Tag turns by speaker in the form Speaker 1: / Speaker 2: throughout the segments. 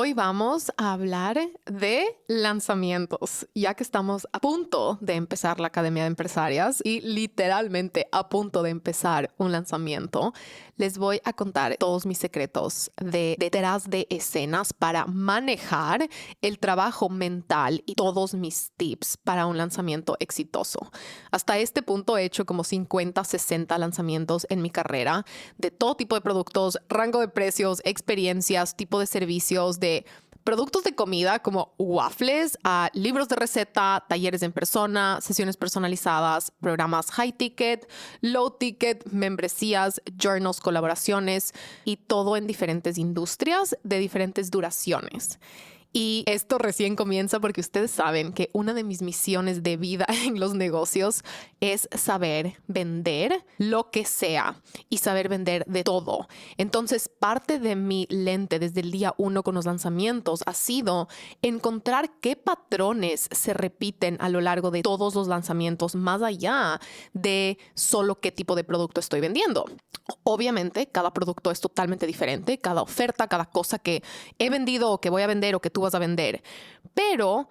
Speaker 1: Hoy vamos a hablar de lanzamientos, ya que estamos a punto de empezar la Academia de Empresarias y literalmente a punto de empezar un lanzamiento. Les voy a contar todos mis secretos de detrás de escenas para manejar el trabajo mental y todos mis tips para un lanzamiento exitoso. Hasta este punto he hecho como 50, 60 lanzamientos en mi carrera de todo tipo de productos, rango de precios, experiencias, tipo de servicios, de productos de comida como waffles, a libros de receta, talleres en persona, sesiones personalizadas, programas high ticket, low ticket, membresías, journals, colaboraciones y todo en diferentes industrias de diferentes duraciones. Y esto recién comienza porque ustedes saben que una de mis misiones de vida en los negocios es saber vender lo que sea y saber vender de todo. Entonces, parte de mi lente desde el día 1 con los lanzamientos ha sido encontrar qué patrones se repiten a lo largo de todos los lanzamientos, más allá de solo qué tipo de producto estoy vendiendo. Obviamente, cada producto es totalmente diferente, cada oferta, cada cosa que he vendido o que voy a vender o que tú vas a vender. Pero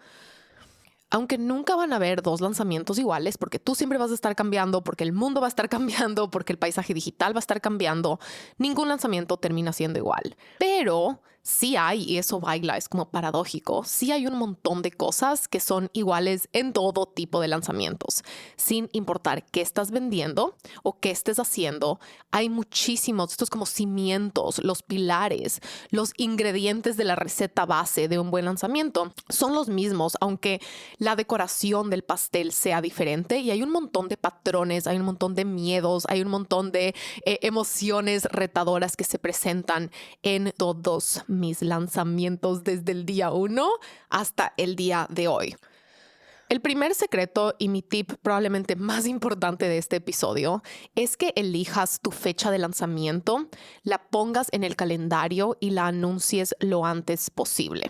Speaker 1: aunque nunca van a haber dos lanzamientos iguales, porque tú siempre vas a estar cambiando, porque el mundo va a estar cambiando, porque el paisaje digital va a estar cambiando, ningún lanzamiento termina siendo igual. Pero sí hay, y eso baila, es como paradójico, sí hay un montón de cosas que son iguales en todo tipo de lanzamientos. Sin importar qué estás vendiendo o qué estés haciendo, hay muchísimos, estos como cimientos, los pilares, los ingredientes de la receta base de un buen lanzamiento son los mismos, aunque la decoración del pastel sea diferente, y hay un montón de patrones, hay un montón de miedos, hay un montón de emociones retadoras que se presentan en todos mis lanzamientos desde el día 1 hasta el día de hoy. El primer secreto y mi tip probablemente más importante de este episodio es que elijas tu fecha de lanzamiento, la pongas en el calendario y la anuncies lo antes posible.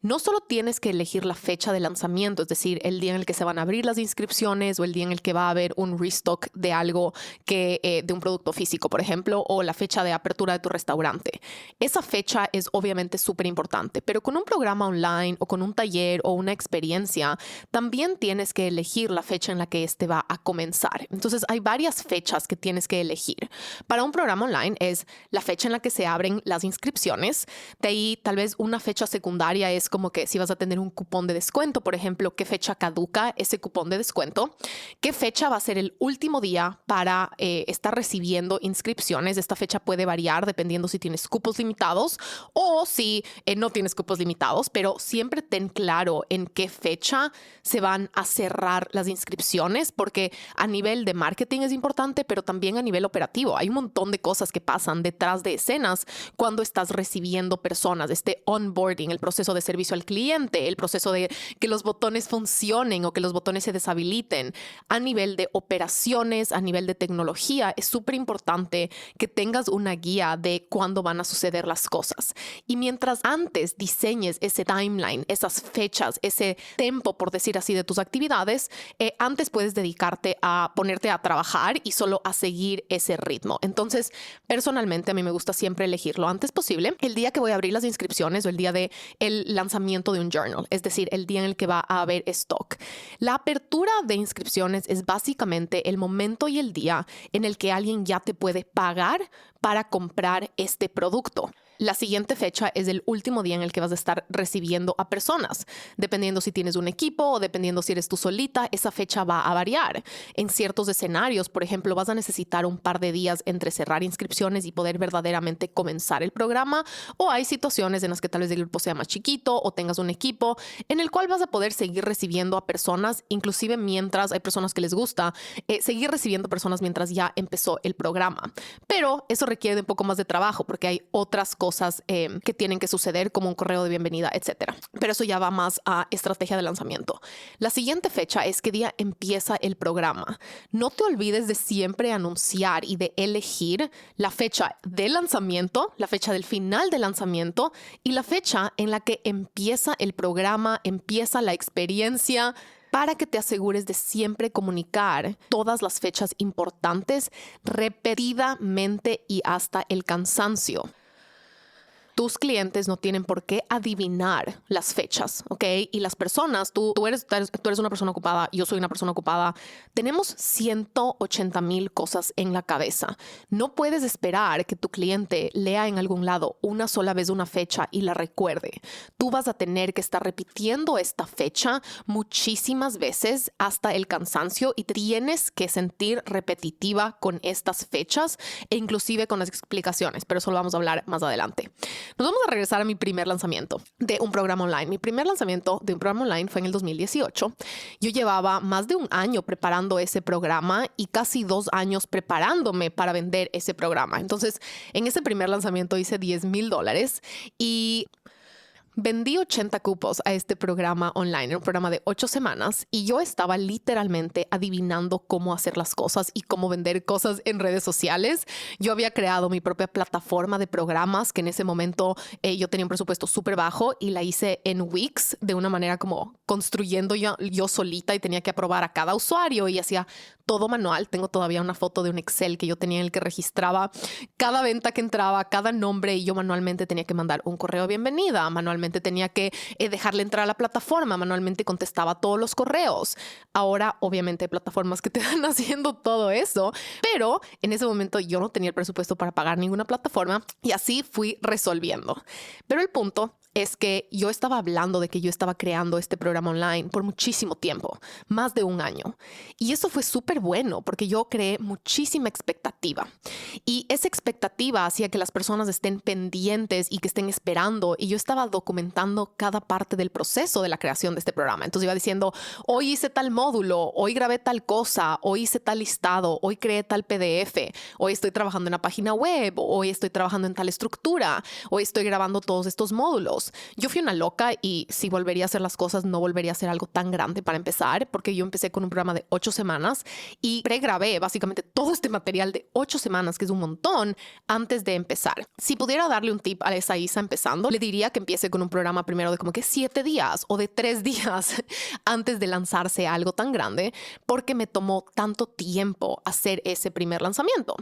Speaker 1: No solo tienes que elegir la fecha de lanzamiento, es decir, el día en el que se van a abrir las inscripciones o el día en el que va a haber un restock de algo de un producto físico, por ejemplo, o la fecha de apertura de tu restaurante. Esa fecha es obviamente súper importante, pero con un programa online o con un taller o una experiencia, también tienes que elegir la fecha en la que este va a comenzar. Entonces, hay varias fechas que tienes que elegir. Para un programa online es la fecha en la que se abren las inscripciones. De ahí, tal vez una fecha secundaria es como que si vas a tener un cupón de descuento, por ejemplo, qué fecha caduca ese cupón de descuento, qué fecha va a ser el último día para estar recibiendo inscripciones. Esta fecha puede variar dependiendo si tienes cupos limitados o si no tienes cupos limitados, pero siempre ten claro en qué fecha se van a cerrar las inscripciones, porque a nivel de marketing es importante, pero también a nivel operativo. Hay un montón de cosas que pasan detrás de escenas cuando estás recibiendo personas. Este onboarding, el proceso de servicio al cliente, el proceso de que los botones funcionen o que los botones se deshabiliten. A nivel de operaciones, a nivel de tecnología, es súper importante que tengas una guía de cuándo van a suceder las cosas. Y mientras antes diseñes ese timeline, esas fechas, ese tempo, por decir así, de tus actividades, antes puedes dedicarte a ponerte a trabajar y solo a seguir ese ritmo. Entonces, personalmente, a mí me gusta siempre elegir lo antes posible el día que voy a abrir las inscripciones o el día del lanzamiento de un journal, es decir, el día en el que va a haber stock. La apertura de inscripciones es básicamente el momento y el día en el que alguien ya te puede pagar para comprar este producto. La siguiente fecha es el último día en el que vas a estar recibiendo a personas. Dependiendo si tienes un equipo o dependiendo si eres tú solita, esa fecha va a variar. En ciertos escenarios, por ejemplo, vas a necesitar un par de días entre cerrar inscripciones y poder verdaderamente comenzar el programa. O hay situaciones en las que tal vez el grupo sea más chiquito o tengas un equipo en el cual vas a poder seguir recibiendo a personas, inclusive mientras hay personas que les gusta seguir recibiendo personas mientras ya empezó el programa. Pero eso requiere un poco más de trabajo porque hay otras cosas que tienen que suceder, como un correo de bienvenida, etcétera. Pero eso ya va más a estrategia de lanzamiento. La siguiente fecha es qué día empieza el programa. No te olvides de siempre anunciar y de elegir la fecha de lanzamiento, la fecha del final del lanzamiento y la fecha en la que empieza el programa, empieza la experiencia, para que te asegures de siempre comunicar todas las fechas importantes repetidamente y hasta el cansancio. tus clientes no tienen por qué adivinar las fechas, ¿ok? Y las personas, tú eres una persona ocupada, yo soy una persona ocupada, tenemos 180,000 cosas en la cabeza. No puedes esperar que tu cliente lea en algún lado una sola vez una fecha y la recuerde. Tú vas a tener que estar repitiendo esta fecha muchísimas veces hasta el cansancio y tienes que sentir repetitiva con estas fechas e inclusive con las explicaciones, pero eso lo vamos a hablar más adelante. Nos vamos a regresar a mi primer lanzamiento de un programa online. Mi primer lanzamiento de un programa online fue en el 2018. Yo llevaba más de un año preparando ese programa y casi 2 años preparándome para vender ese programa. Entonces, en ese primer lanzamiento hice $10,000 y vendí 80 cupos a este programa online, era un programa de 8 semanas y yo estaba literalmente adivinando cómo hacer las cosas y cómo vender cosas en redes sociales. Yo había creado mi propia plataforma de programas que en ese momento yo tenía un presupuesto súper bajo y la hice en Wix de una manera como construyendo yo solita y tenía que aprobar a cada usuario y hacía todo manual. Tengo todavía una foto de un Excel que yo tenía en el que registraba cada venta que entraba, cada nombre y yo manualmente tenía que mandar un correo de bienvenida, manualmente tenía que dejarle entrar a la plataforma, manualmente contestaba todos los correos. Ahora, obviamente, hay plataformas que te dan haciendo todo eso, pero en ese momento yo no tenía el presupuesto para pagar ninguna plataforma y así fui resolviendo. Pero el punto es que yo estaba hablando de que yo estaba creando este programa online por muchísimo tiempo, más de un año. Y eso fue súper bueno porque yo creé muchísima expectativa. Y esa expectativa hacía que las personas estén pendientes y que estén esperando. Y yo estaba documentando cada parte del proceso de la creación de este programa. Entonces iba diciendo, hoy hice tal módulo, hoy grabé tal cosa, hoy hice tal listado, hoy creé tal PDF, hoy estoy trabajando en la página web, hoy estoy trabajando en tal estructura, hoy estoy grabando todos estos módulos. Yo fui una loca y si volvería a hacer las cosas, no volvería a hacer algo tan grande para empezar, porque yo empecé con un programa de 8 semanas y pregrabé básicamente todo este material de 8 semanas, que es un montón, antes de empezar. Si pudiera darle un tip a esa Isa empezando, le diría que empiece con un programa primero de como que 7 días o de 3 días antes de lanzarse a algo tan grande, porque me tomó tanto tiempo hacer ese primer lanzamiento.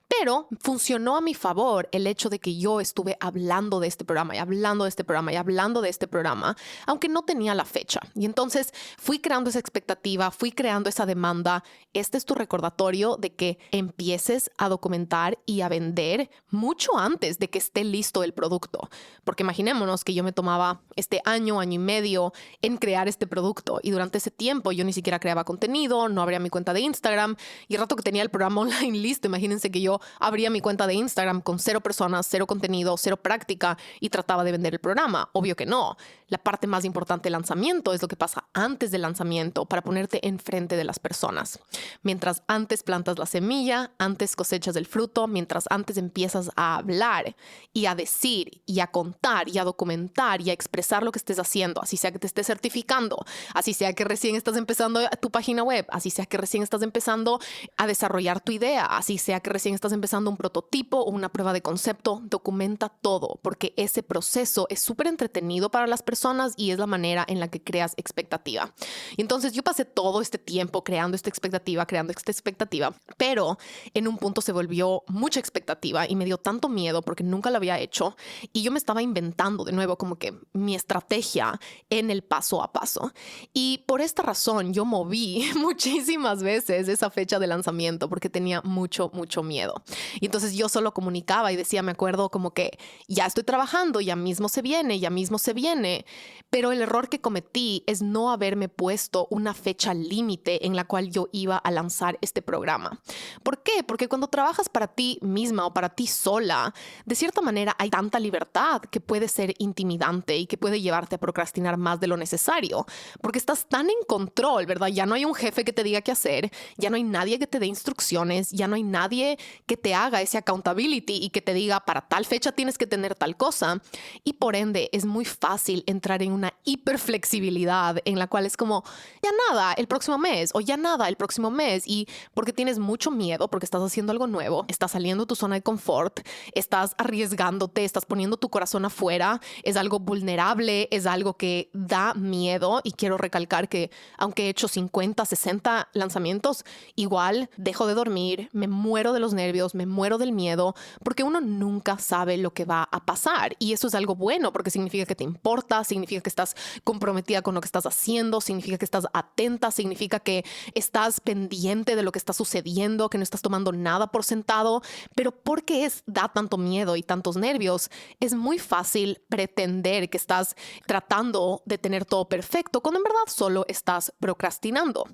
Speaker 1: Pero funcionó a mi favor el hecho de que yo estuve hablando de este programa y hablando de este programa y hablando de este programa, aunque no tenía la fecha. Y entonces fui creando esa expectativa, fui creando esa demanda. Este es tu recordatorio de que empieces a documentar y a vender mucho antes de que esté listo el producto. Porque imaginémonos que yo me tomaba este año y medio en crear este producto y durante ese tiempo yo ni siquiera creaba contenido, no abría mi cuenta de Instagram y el rato que tenía el programa online listo, imagínense que yo abría mi cuenta de Instagram con 0 personas, 0 contenido, 0 práctica y trataba de vender el programa. Obvio que no. La parte más importante del lanzamiento es lo que pasa antes del lanzamiento para ponerte enfrente de las personas. Mientras antes plantas la semilla, antes cosechas el fruto, mientras antes empiezas a hablar y a decir y a contar y a documentar y a expresar lo que estés haciendo, así sea que te estés certificando, así sea que recién estás empezando tu página web, así sea que recién estás empezando a desarrollar tu idea, así sea que recién estás empezando un prototipo o una prueba de concepto, documenta todo porque ese proceso es súper entretenido para las personas y es la manera en la que creas expectativa. Y entonces yo pasé todo este tiempo creando esta expectativa, pero en un punto se volvió mucha expectativa y me dio tanto miedo porque nunca lo había hecho y yo me estaba inventando de nuevo como que mi estrategia en el paso a paso. Y por esta razón yo moví muchísimas veces esa fecha de lanzamiento porque tenía mucho miedo. Y entonces yo solo comunicaba y decía, me acuerdo como que ya estoy trabajando, ya mismo se viene, pero el error que cometí es no haberme puesto una fecha límite en la cual yo iba a lanzar este programa. ¿Por qué? Porque cuando trabajas para ti misma o para ti sola, de cierta manera hay tanta libertad que puede ser intimidante y que puede llevarte a procrastinar más de lo necesario, porque estás tan en control, ¿verdad? Ya no hay un jefe que te diga qué hacer, ya no hay nadie que te dé instrucciones, ya no hay nadie que te haga ese accountability y que te diga para tal fecha tienes que tener tal cosa y por ende ende, es muy fácil entrar en una hiperflexibilidad en la cual es como, ya nada, el próximo mes o ya nada, el próximo mes. Y porque tienes mucho miedo, porque estás haciendo algo nuevo, estás saliendo de tu zona de confort, estás arriesgándote, estás poniendo tu corazón afuera, es algo vulnerable, es algo que da miedo. Y quiero recalcar que aunque he hecho 50, 60 lanzamientos, igual dejo de dormir, me muero de los nervios, me muero del miedo, porque uno nunca sabe lo que va a pasar. Y eso es algo bueno porque significa que te importa, significa que estás comprometida con lo que estás haciendo, significa que estás atenta, significa que estás pendiente de lo que está sucediendo, que no estás tomando nada por sentado. Pero porque da tanto miedo y tantos nervios, es muy fácil pretender que estás tratando de tener todo perfecto cuando en verdad solo estás procrastinando.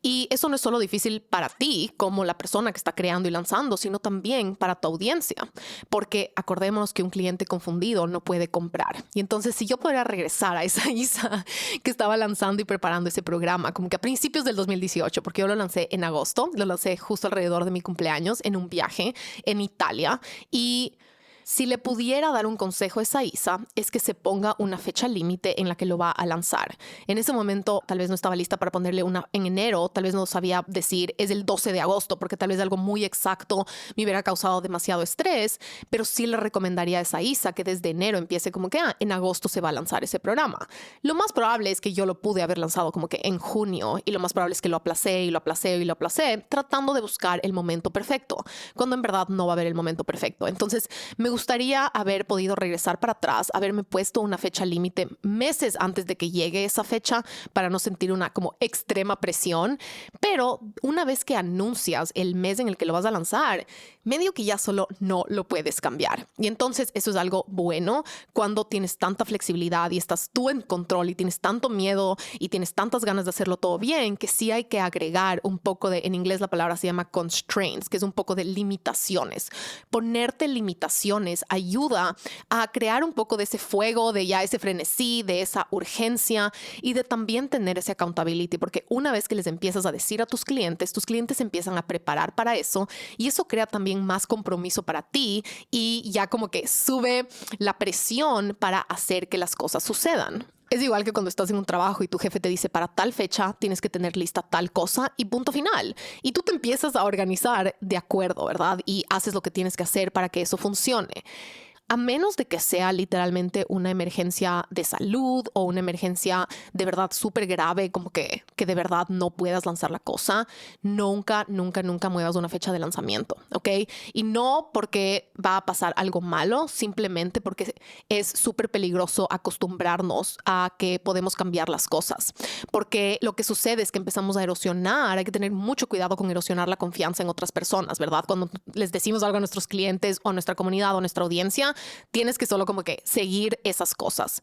Speaker 1: Y eso no es solo difícil para ti como la persona que está creando y lanzando, sino también para tu audiencia, porque acordémonos que un cliente confundido no puede comprar. Y entonces, si yo pudiera regresar a esa Isa que estaba lanzando y preparando ese programa como que a principios del 2018, porque yo lo lancé en agosto, lo lancé justo alrededor de mi cumpleaños en un viaje en Italia. Y si le pudiera dar un consejo a esa Isa, es que se ponga una fecha límite en la que lo va a lanzar. En ese momento tal vez no estaba lista para ponerle una en enero, tal vez no sabía decir es el 12 de agosto, porque tal vez algo muy exacto me hubiera causado demasiado estrés, pero sí le recomendaría a esa Isa que desde enero empiece como que en agosto se va a lanzar ese programa. Lo más probable es que yo lo pude haber lanzado como que en junio, y lo más probable es que lo aplacé y lo aplacé y lo aplacé, tratando de buscar el momento perfecto, cuando en verdad no va a haber el momento perfecto. Entonces, me gustaría haber podido regresar para atrás, haberme puesto una fecha límite meses antes de que llegue esa fecha para no sentir una como extrema presión. Pero una vez que anuncias el mes en el que lo vas a lanzar, medio que ya solo no lo puedes cambiar. Y entonces eso es algo bueno cuando tienes tanta flexibilidad y estás tú en control y tienes tanto miedo y tienes tantas ganas de hacerlo todo bien, que sí hay que agregar un poco de, en inglés la palabra se llama constraints, que es un poco de limitaciones. Ponerte limitaciones ayuda a crear un poco de ese fuego, de ya ese frenesí, de esa urgencia y de también tener ese accountability, porque una vez que les empiezas a decir a tus clientes empiezan a preparar para eso y eso crea también más compromiso para ti y ya como que sube la presión para hacer que las cosas sucedan. Es igual que cuando estás en un trabajo y tu jefe te dice para tal fecha tienes que tener lista tal cosa y punto final. Y tú te empiezas a organizar de acuerdo, ¿verdad? Y haces lo que tienes que hacer para que eso funcione. A menos de que sea literalmente una emergencia de salud o una emergencia de verdad súper grave, como que de verdad no puedas lanzar la cosa, nunca muevas una fecha de lanzamiento, ¿ok? Y no porque va a pasar algo malo, simplemente porque es súper peligroso acostumbrarnos a que podemos cambiar las cosas. Porque lo que sucede es que empezamos a erosionar, hay que tener mucho cuidado con erosionar la confianza en otras personas, ¿verdad? Cuando les decimos algo a nuestros clientes o a nuestra comunidad o a nuestra audiencia, tienes que solo como que seguir esas cosas,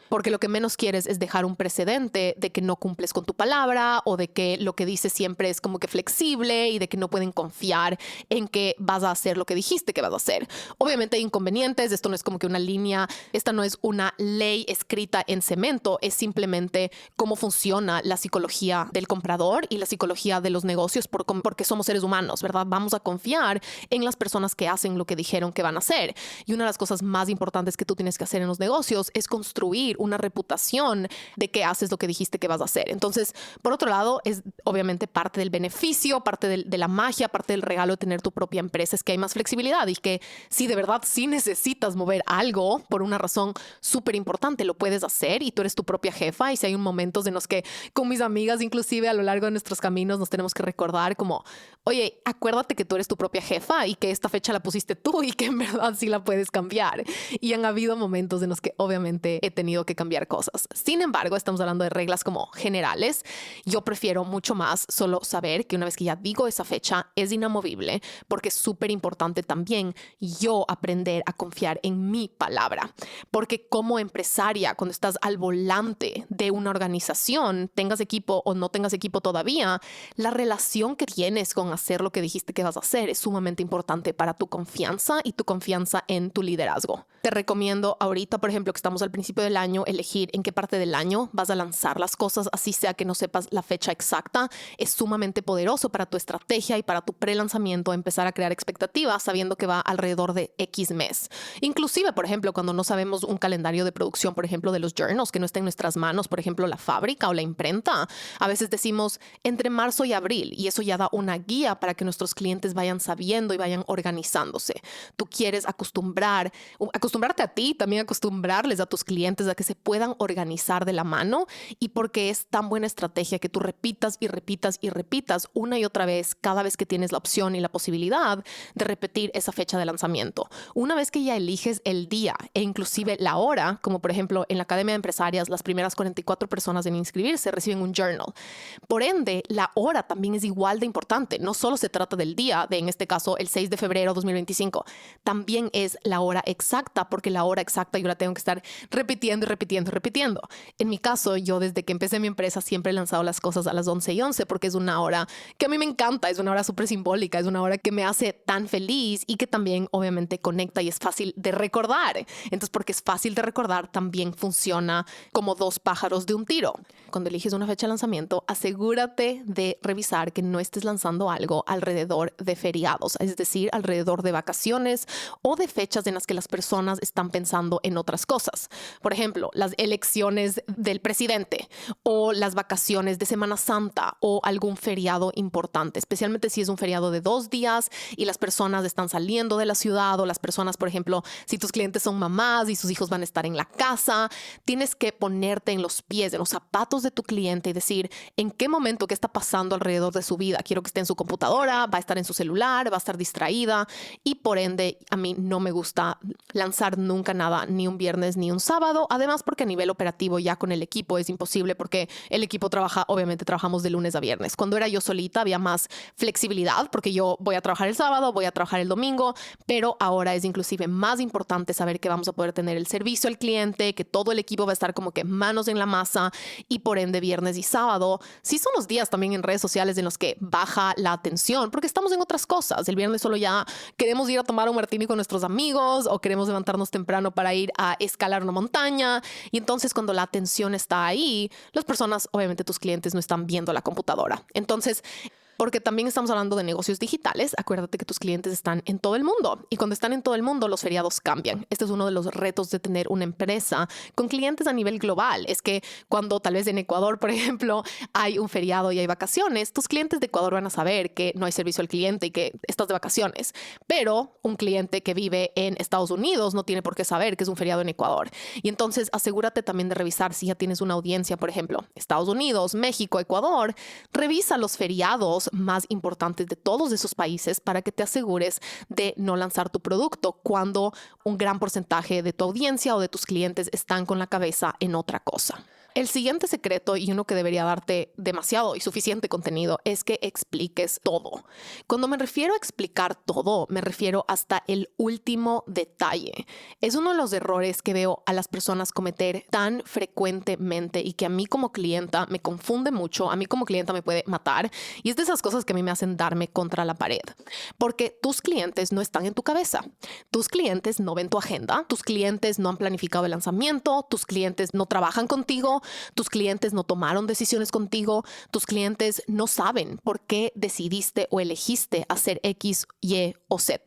Speaker 1: porque lo que menos quieres es dejar un precedente de que no cumples con tu palabra o de que lo que dices siempre es como que flexible y de que no pueden confiar en que vas a hacer lo que dijiste que vas a hacer. Obviamente hay inconvenientes, esto no es como que una línea, esta no es una ley escrita en cemento, es simplemente cómo funciona la psicología del comprador y la psicología de los negocios porque somos seres humanos, ¿verdad? Vamos a confiar en las personas que hacen lo que dijeron que van a hacer. Y una de las cosas más importantes que tú tienes que hacer en los negocios es construir una reputación de que haces lo que dijiste que vas a hacer. Entonces, por otro lado, es obviamente parte del beneficio, parte de la magia, parte del regalo de tener tu propia empresa, es que hay más flexibilidad y que si de verdad sí necesitas mover algo por una razón súper importante, lo puedes hacer y tú eres tu propia jefa. Y si hay momentos en los que con mis amigas, inclusive a lo largo de nuestros caminos, nos tenemos que recordar como, oye, acuérdate que tú eres tu propia jefa y que esta fecha la pusiste tú y que en verdad sí la puedes cambiar. Y han habido momentos en los que obviamente he tenido que cambiar cosas. Sin embargo, estamos hablando de reglas como generales. Yo prefiero mucho más solo saber que una vez que ya digo esa fecha es inamovible, porque es súper importante también yo aprender a confiar en mi palabra. Porque como empresaria, cuando estás al volante de una organización, tengas equipo o no tengas equipo todavía, la relación que tienes con hacer lo que dijiste que vas a hacer es sumamente importante para tu confianza y tu confianza en tu liderazgo liderazgo. Te recomiendo ahorita, por ejemplo, que estamos al principio del año, elegir en qué parte del año vas a lanzar las cosas, así sea que no sepas la fecha exacta. Es sumamente poderoso para tu estrategia y para tu pre-lanzamiento empezar a crear expectativas sabiendo que va alrededor de X mes. Inclusive, por ejemplo, cuando no sabemos un calendario de producción, por ejemplo, de los journals, que no está en nuestras manos, por ejemplo, la fábrica o la imprenta, a veces decimos entre marzo y abril, y eso ya da una guía para que nuestros clientes vayan sabiendo y vayan organizándose. Tú quieres acostumbrarte a ti, también acostumbrarles a tus clientes a que se puedan organizar de la mano, y porque es tan buena estrategia que tú repitas y repitas y repitas una y otra vez cada vez que tienes la opción y la posibilidad de repetir esa fecha de lanzamiento. Una vez que ya eliges el día e inclusive la hora, como por ejemplo en la Academia de Empresarias, las primeras 44 personas en inscribirse reciben un journal. Por ende, la hora también es igual de importante. No solo se trata del día, de en este caso el 6 de febrero de 2025, también es la hora exacta, porque la hora exacta yo la tengo que estar repitiendo y repitiendo y repitiendo. En mi caso, yo desde que empecé mi empresa siempre he lanzado las cosas a las 11:11 porque es una hora que a mí me encanta, es una hora súper simbólica, es una hora que me hace tan feliz y que también obviamente conecta y es fácil de recordar. Entonces, porque es fácil de recordar, también funciona como dos pájaros de un tiro. Cuando eliges una fecha de lanzamiento, asegúrate de revisar que no estés lanzando algo alrededor de feriados, es decir, alrededor de vacaciones o de fechas en las que las personas están pensando en otras cosas. Por ejemplo, las elecciones del presidente o las vacaciones de Semana Santa o algún feriado importante, especialmente si es un feriado de 2 días y las personas están saliendo de la ciudad, o las personas, por ejemplo, si tus clientes son mamás y sus hijos van a estar en la casa, tienes que ponerte en los pies, en los zapatos de tu cliente y decir en qué momento, qué está pasando alrededor de su vida. Quiero que esté en su computadora, va a estar en su celular, va a estar distraída, y por ende a mí no me gusta lanzar nunca nada, ni un viernes ni un sábado. Además, porque a nivel operativo ya con el equipo es imposible, porque el equipo obviamente trabajamos de lunes a viernes. Cuando era yo solita había más flexibilidad porque yo voy a trabajar el sábado, voy a trabajar el domingo, pero ahora es inclusive más importante saber que vamos a poder tener el servicio al cliente, que todo el equipo va a estar como que manos en la masa, y por ende viernes y sábado sí son los días también en redes sociales en los que baja la atención porque estamos en otras cosas. El viernes solo ya queremos ir a tomar un martini con nuestros amigos o queremos levantarnos temprano para ir a escalar una montaña, y entonces cuando la atención está ahí, las personas, obviamente tus clientes, no están viendo la computadora. Entonces, porque también estamos hablando de negocios digitales, acuérdate que tus clientes están en todo el mundo, y cuando están en todo el mundo los feriados cambian. Este es uno de los retos de tener una empresa con clientes a nivel global. Es que cuando tal vez en Ecuador, por ejemplo, hay un feriado y hay vacaciones, tus clientes de Ecuador van a saber que no hay servicio al cliente y que estás de vacaciones, pero un cliente que vive en Estados Unidos no tiene por qué saber que es un feriado en Ecuador. Y entonces asegúrate también de revisar si ya tienes una audiencia, por ejemplo, Estados Unidos, México, Ecuador. Revisa los feriados más importantes de todos esos países para que te asegures de no lanzar tu producto cuando un gran porcentaje de tu audiencia o de tus clientes están con la cabeza en otra cosa. El siguiente secreto, y uno que debería darte demasiado y suficiente contenido, es que expliques todo. Cuando me refiero a explicar todo, me refiero hasta el último detalle. Es uno de los errores que veo a las personas cometer tan frecuentemente y que a mí como clienta me confunde mucho, a mí como clienta me puede matar, y es de esas cosas que a mí me hacen darme contra la pared. Porque tus clientes no están en tu cabeza. Tus clientes no ven tu agenda, tus clientes no han planificado el lanzamiento, tus clientes no trabajan contigo, tus clientes no tomaron decisiones contigo, tus clientes no saben por qué decidiste o elegiste hacer X, Y o Z.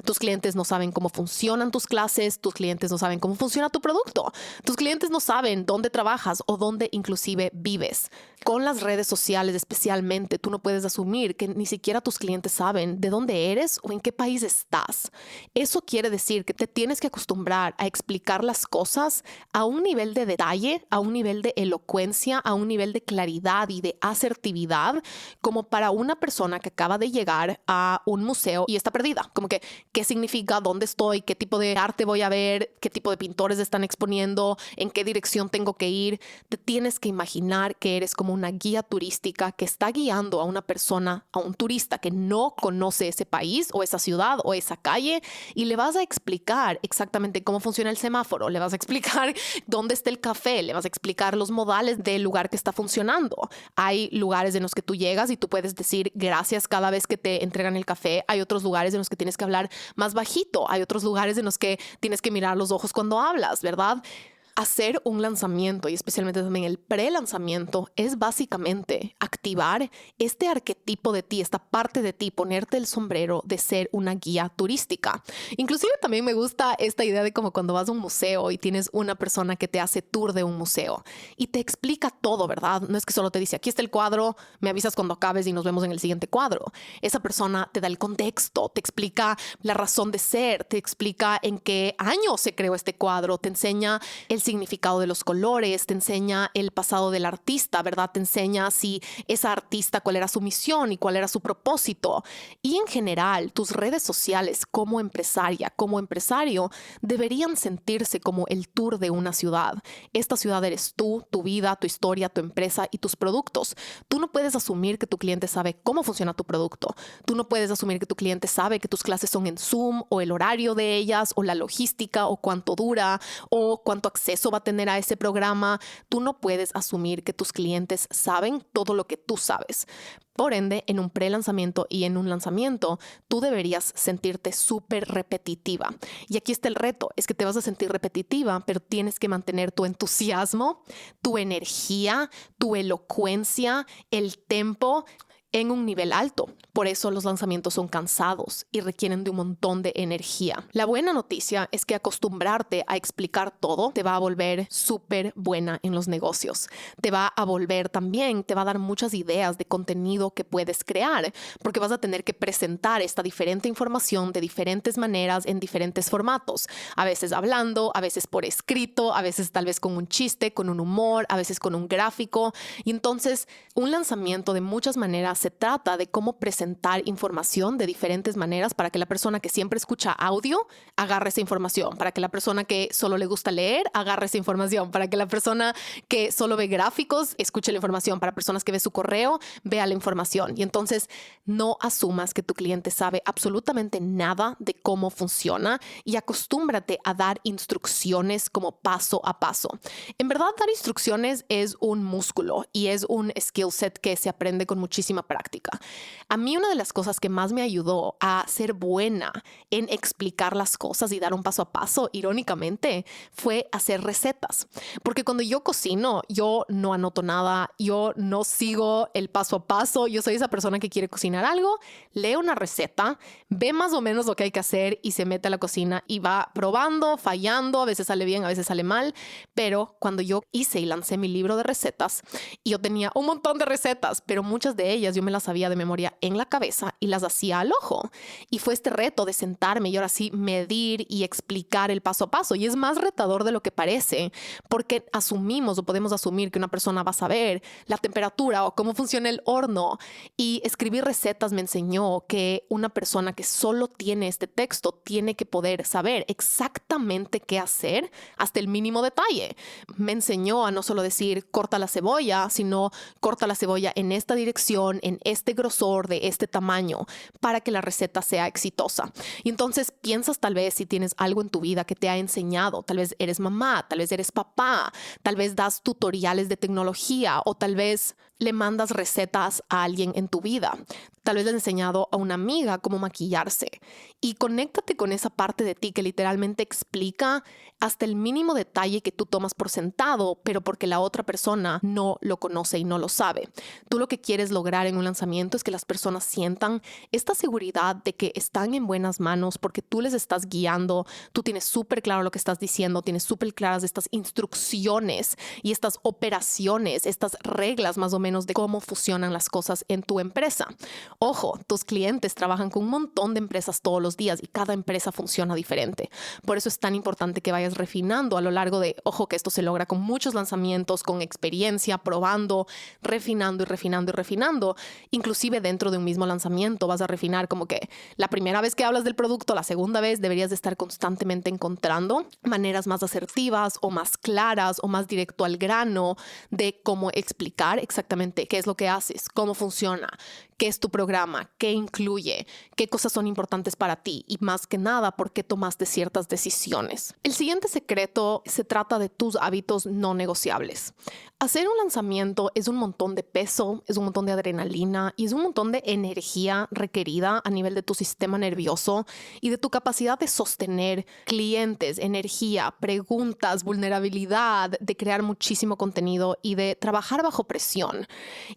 Speaker 1: Tus clientes no saben cómo funcionan tus clases, tus clientes no saben cómo funciona tu producto, tus clientes no saben dónde trabajas o dónde inclusive vives. Con las redes sociales especialmente, tú no puedes asumir que ni siquiera tus clientes saben de dónde eres o en qué país estás. Eso quiere decir que te tienes que acostumbrar a explicar las cosas a un nivel de detalle, a un nivel de elocuencia, a un nivel de claridad y de asertividad, como para una persona que acaba de llegar a un museo y está perdida. Como que, ¿qué significa? ¿Dónde estoy? ¿Qué tipo de arte voy a ver? ¿Qué tipo de pintores están exponiendo? ¿En qué dirección tengo que ir? Te tienes que imaginar que eres como una guía turística que está guiando a una persona persona, a un turista que no conoce ese país o esa ciudad o esa calle, y le vas a explicar exactamente cómo funciona el semáforo, le vas a explicar dónde está el café, le vas a explicar los modales del lugar que está funcionando. Hay lugares en los que tú llegas y tú puedes decir gracias cada vez que te entregan el café. Hay otros lugares en los que tienes que hablar más bajito. Hay otros lugares en los que tienes que mirar los ojos cuando hablas, ¿verdad? Hacer un lanzamiento y especialmente también el pre-lanzamiento es básicamente activar este arquetipo de ti, esta parte de ti, ponerte el sombrero de ser una guía turística. Inclusive también me gusta esta idea de como cuando vas a un museo y tienes una persona que te hace tour de un museo y te explica todo, ¿verdad? No es que solo te dice, aquí está el cuadro, me avisas cuando acabes y nos vemos en el siguiente cuadro. Esa persona te da el contexto, te explica la razón de ser, te explica en qué año se creó este cuadro, te enseña el significado de los colores, te enseña el pasado del artista, ¿verdad? Te enseña si esa artista, cuál era su misión y cuál era su propósito. Y en general, tus redes sociales como empresaria, como empresario, deberían sentirse como el tour de una ciudad. Esta ciudad eres tú, tu vida, tu historia, tu empresa y tus productos. Tú no puedes asumir que tu cliente sabe cómo funciona tu producto. Tú no puedes asumir que tu cliente sabe que tus clases son en Zoom o el horario de ellas o la logística o cuánto dura o cuánto acceso va a tener a ese programa. Tú no puedes asumir que tus clientes saben todo lo que tú sabes. Por ende, en un pre-lanzamiento y en un lanzamiento, tú deberías sentirte súper repetitiva. Y aquí está el reto, es que te vas a sentir repetitiva, pero tienes que mantener tu entusiasmo, tu energía, tu elocuencia, el tempo en un nivel alto. Por eso los lanzamientos son cansados y requieren de un montón de energía. La buena noticia es que acostumbrarte a explicar todo te va a volver súper buena en los negocios. Te va a volver también, te va a dar muchas ideas de contenido que puedes crear, porque vas a tener que presentar esta diferente información de diferentes maneras en diferentes formatos. A veces hablando, a veces por escrito, a veces tal vez con un chiste, con un humor, a veces con un gráfico. Y entonces, un lanzamiento de muchas maneras se trata de cómo presentar información de diferentes maneras para que la persona que siempre escucha audio agarre esa información, para que la persona que solo le gusta leer agarre esa información, para que la persona que solo ve gráficos escuche la información, para personas que ve su correo vea la información. Y entonces no asumas que tu cliente sabe absolutamente nada de cómo funciona y acostúmbrate a dar instrucciones como paso a paso. En verdad, dar instrucciones es un músculo y es un skill set que se aprende con muchísima práctica. A mí una de las cosas que más me ayudó a ser buena en explicar las cosas y dar un paso a paso, irónicamente, fue hacer recetas. Porque cuando yo cocino, yo no anoto nada, yo no sigo el paso a paso, yo soy esa persona que quiere cocinar algo, lee una receta, ve más o menos lo que hay que hacer y se mete a la cocina y va probando, fallando, a veces sale bien, a veces sale mal, pero cuando yo hice y lancé mi libro de recetas, yo tenía un montón de recetas, pero muchas de ellas yo me las sabía de memoria en la cabeza y las hacía al ojo. Y fue este reto de sentarme y ahora sí medir y explicar el paso a paso. Y es más retador de lo que parece, porque asumimos o podemos asumir que una persona va a saber la temperatura o cómo funciona el horno. Y escribir recetas me enseñó que una persona que solo tiene este texto tiene que poder saber exactamente qué hacer hasta el mínimo detalle. Me enseñó a no solo decir corta la cebolla, sino corta la cebolla en esta dirección, en este grosor, de este tamaño, para que la receta sea exitosa. Y entonces piensas tal vez si tienes algo en tu vida que te ha enseñado, tal vez eres mamá, tal vez eres papá, tal vez das tutoriales de tecnología o tal vez le mandas recetas a alguien en tu vida. Tal vez le has enseñado a una amiga cómo maquillarse. Y conéctate con esa parte de ti que literalmente explica hasta el mínimo detalle que tú tomas por sentado, pero porque la otra persona no lo conoce y no lo sabe. Tú lo que quieres lograr en un lanzamiento es que las personas sientan esta seguridad de que están en buenas manos porque tú les estás guiando, tú tienes súper claro lo que estás diciendo, tienes súper claras estas instrucciones y estas operaciones, estas reglas más o menos de cómo funcionan las cosas en tu empresa. Ojo, tus clientes trabajan con un montón de empresas todos los días y cada empresa funciona diferente. Por eso es tan importante que vayas refinando a lo largo de, ojo, que esto se logra con muchos lanzamientos, con experiencia, probando, refinando y refinando y refinando. Inclusive dentro de un mismo lanzamiento vas a refinar como que la primera vez que hablas del producto, la segunda vez deberías de estar constantemente encontrando maneras más asertivas o más claras o más directo al grano de cómo explicar exactamente exactamente qué es lo que haces, cómo funciona, qué es tu programa, qué incluye, qué cosas son importantes para ti y más que nada, por qué tomaste ciertas decisiones. El siguiente secreto se trata de tus hábitos no negociables. Hacer un lanzamiento es un montón de peso, es un montón de adrenalina y es un montón de energía requerida a nivel de tu sistema nervioso y de tu capacidad de sostener clientes, energía, preguntas, vulnerabilidad, de crear muchísimo contenido y de trabajar bajo presión.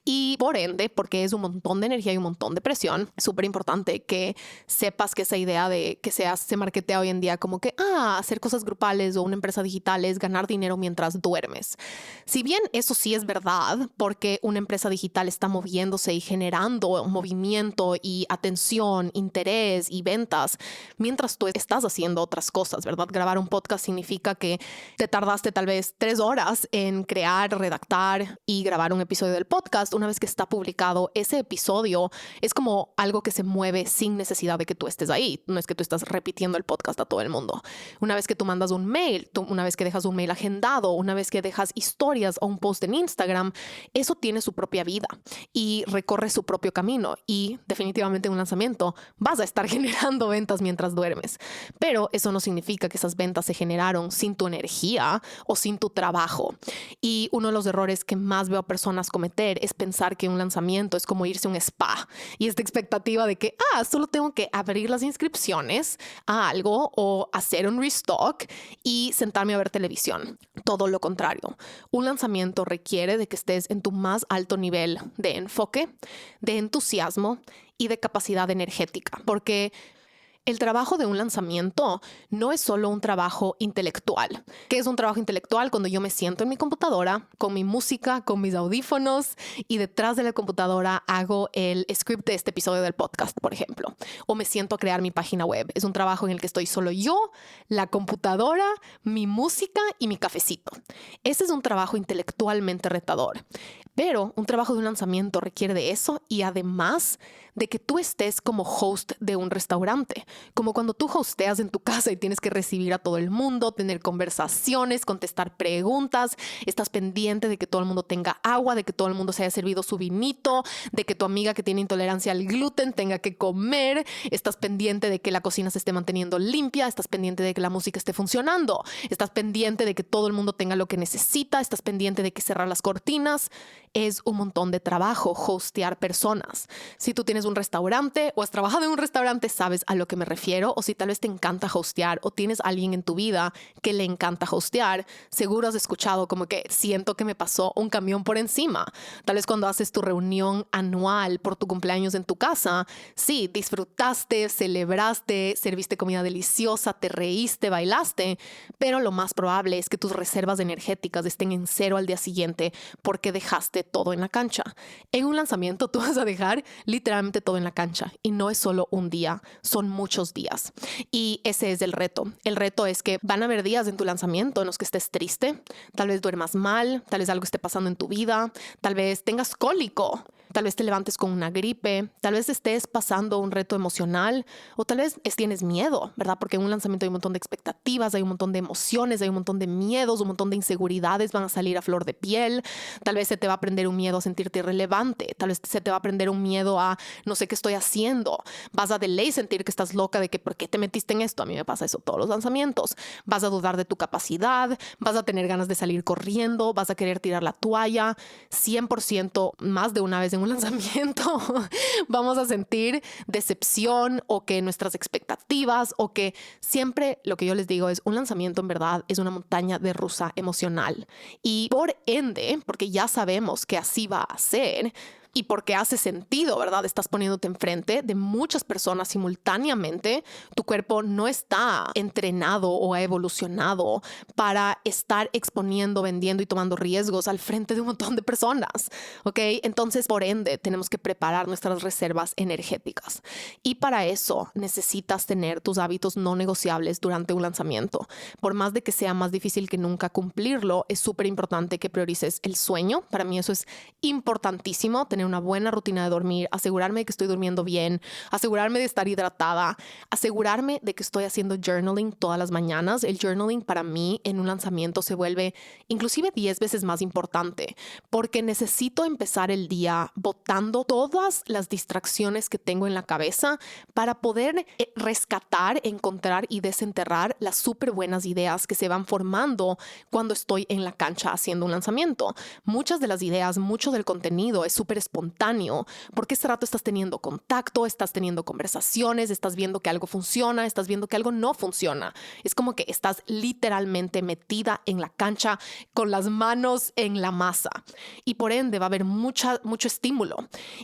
Speaker 1: Y por ende, porque es un montón de energía y un montón de presión, es súper importante que sepas que esa idea de que se marketea hoy en día como que hacer cosas grupales o una empresa digital es ganar dinero mientras duermes. Si bien eso sí es verdad, porque una empresa digital está moviéndose y generando movimiento y atención, interés y ventas, mientras tú estás haciendo otras cosas, ¿verdad? Grabar un podcast significa que te tardaste tal vez 3 horas en crear, redactar y grabar un episodio del podcast. Una vez que está publicado, ese episodio es como algo que se mueve sin necesidad de que tú estés ahí. No es que tú estás repitiendo el podcast a todo el mundo. Una vez que tú mandas un mail, una vez que dejas un mail agendado, una vez que dejas historias o un post en Instagram, eso tiene su propia vida y recorre su propio camino y definitivamente en un lanzamiento vas a estar generando ventas mientras duermes. Pero eso no significa que esas ventas se generaron sin tu energía o sin tu trabajo. Y uno de los errores que más veo a personas cometer es pensar que un lanzamiento es como irse a un spa y esta expectativa de que solo tengo que abrir las inscripciones a algo o hacer un restock y sentarme a ver televisión. Todo lo contrario. Un lanzamiento requiere de que estés en tu más alto nivel de enfoque, de entusiasmo y de capacidad energética, porque el trabajo de un lanzamiento no es solo un trabajo intelectual. ¿Qué es un trabajo intelectual? Cuando yo me siento en mi computadora, con mi música, con mis audífonos y detrás de la computadora hago el script de este episodio del podcast, por ejemplo. O me siento a crear mi página web. Es un trabajo en el que estoy solo yo, la computadora, mi música y mi cafecito. Ese es un trabajo intelectualmente retador. Pero un trabajo de un lanzamiento requiere de eso y además de que tú estés como host de un restaurante, como cuando tú hosteas en tu casa y tienes que recibir a todo el mundo, tener conversaciones, contestar preguntas, estás pendiente de que todo el mundo tenga agua, de que todo el mundo se haya servido su vinito, de que tu amiga que tiene intolerancia al gluten tenga que comer, estás pendiente de que la cocina se esté manteniendo limpia, estás pendiente de que la música esté funcionando, estás pendiente de que todo el mundo tenga lo que necesita, estás pendiente de que cerrar las cortinas. Es un montón de trabajo hostear personas. Si tú tienes un restaurante o has trabajado en un restaurante, sabes a lo que me refiero. O si tal vez te encanta hostear o tienes a alguien en tu vida que le encanta hostear, seguro has escuchado como que siento que me pasó un camión por encima. Tal vez cuando haces tu reunión anual por tu cumpleaños en tu casa, sí, disfrutaste, celebraste, serviste comida deliciosa, te reíste, bailaste, pero lo más probable es que tus reservas energéticas estén en 0 al día siguiente porque dejaste todo en la cancha. En un lanzamiento tú vas a dejar literalmente todo en la cancha y no es solo un día, son muchos días. Y ese es el reto. El reto es que van a haber días en tu lanzamiento en los que estés triste, tal vez duermas mal, tal vez algo esté pasando en tu vida, tal vez tengas cólico, tal vez te levantes con una gripe, tal vez estés pasando un reto emocional o tal vez tienes miedo, ¿verdad? Porque en un lanzamiento hay un montón de expectativas, hay un montón de emociones, hay un montón de miedos, un montón de inseguridades van a salir a flor de piel. Tal vez se te va a prender un miedo a sentirte irrelevante, tal vez se te va a prender un miedo a no sé qué estoy haciendo. Vas a de ley sentir que estás loca de que ¿por qué te metiste en esto? A mí me pasa eso todos los lanzamientos. Vas a dudar de tu capacidad, vas a tener ganas de salir corriendo, vas a querer tirar la toalla. 100% más de una vez en un lanzamiento vamos a sentir decepción o que nuestras expectativas o que siempre lo que yo les digo es un lanzamiento en verdad es una montaña de rusa emocional y por ende, porque ya sabemos que así va a ser, y porque hace sentido, ¿verdad? Estás poniéndote enfrente de muchas personas simultáneamente. Tu cuerpo no está entrenado o ha evolucionado para estar exponiendo, vendiendo y tomando riesgos al frente de un montón de personas, ¿ok? Entonces, por ende, tenemos que preparar nuestras reservas energéticas. Y para eso necesitas tener tus hábitos no negociables durante un lanzamiento. Por más de que sea más difícil que nunca cumplirlo, es súper importante que priorices el sueño. Para mí eso es importantísimo, tener tener una buena rutina de dormir, asegurarme de que estoy durmiendo bien, asegurarme de estar hidratada, asegurarme de que estoy haciendo journaling todas las mañanas. El journaling para mí en un lanzamiento se vuelve inclusive 10 veces más importante porque necesito empezar el día botando todas las distracciones que tengo en la cabeza para poder rescatar, encontrar y desenterrar las súper buenas ideas que se van formando cuando estoy en la cancha haciendo un lanzamiento. Muchas de las ideas, mucho del contenido es súper espontáneo porque este rato estás teniendo contacto, estás teniendo conversaciones, estás viendo que algo funciona, estás viendo que algo no funciona. Es como que estás literalmente metida en la cancha con las manos en la masa y por ende va a haber mucho estímulo.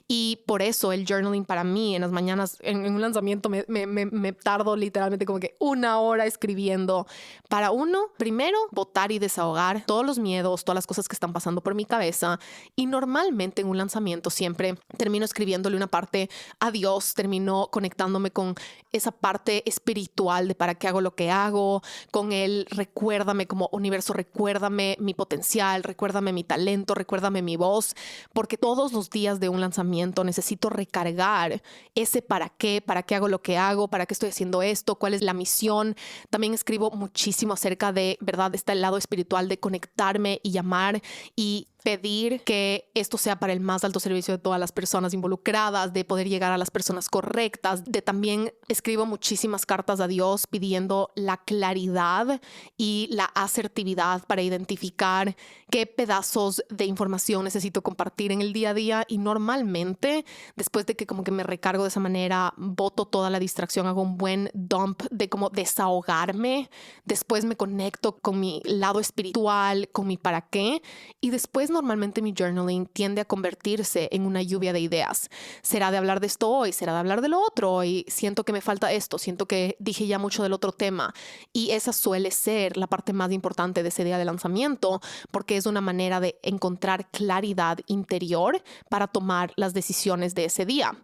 Speaker 1: Y por eso el journaling para mí en las mañanas, en un lanzamiento me tardo literalmente como que 1 hora escribiendo para primero botar y desahogar todos los miedos, todas las cosas que están pasando por mi cabeza. Y normalmente en un lanzamiento siempre termino escribiéndole una parte a Dios, termino conectándome con esa parte espiritual de para qué hago lo que hago, con él, recuérdame como universo, recuérdame mi potencial, recuérdame mi talento, recuérdame mi voz, porque todos los días de un lanzamiento necesito recargar ese para qué hago lo que hago, para qué estoy haciendo esto, cuál es la misión. También escribo muchísimo acerca de, ¿verdad?, está el lado espiritual de conectarme y llamar y pedir que esto sea para el más alto servicio de todas las personas involucradas, de poder llegar a las personas correctas, de también escribo muchísimas cartas a Dios pidiendo la claridad y la asertividad para identificar qué pedazos de información necesito compartir en el día a día. Y normalmente, después de que como que me recargo de esa manera, boto toda la distracción, hago un buen dump de como desahogarme, después me conecto con mi lado espiritual, con mi para qué, y después normalmente mi journaling tiende a convertirse en una lluvia de ideas. ¿Será de hablar de esto hoy? ¿Será de hablar de lo otro hoy? Siento que me falta esto, siento que dije ya mucho del otro tema. Y esa suele ser la parte más importante de ese día de lanzamiento, porque es una manera de encontrar claridad interior para tomar las decisiones de ese día.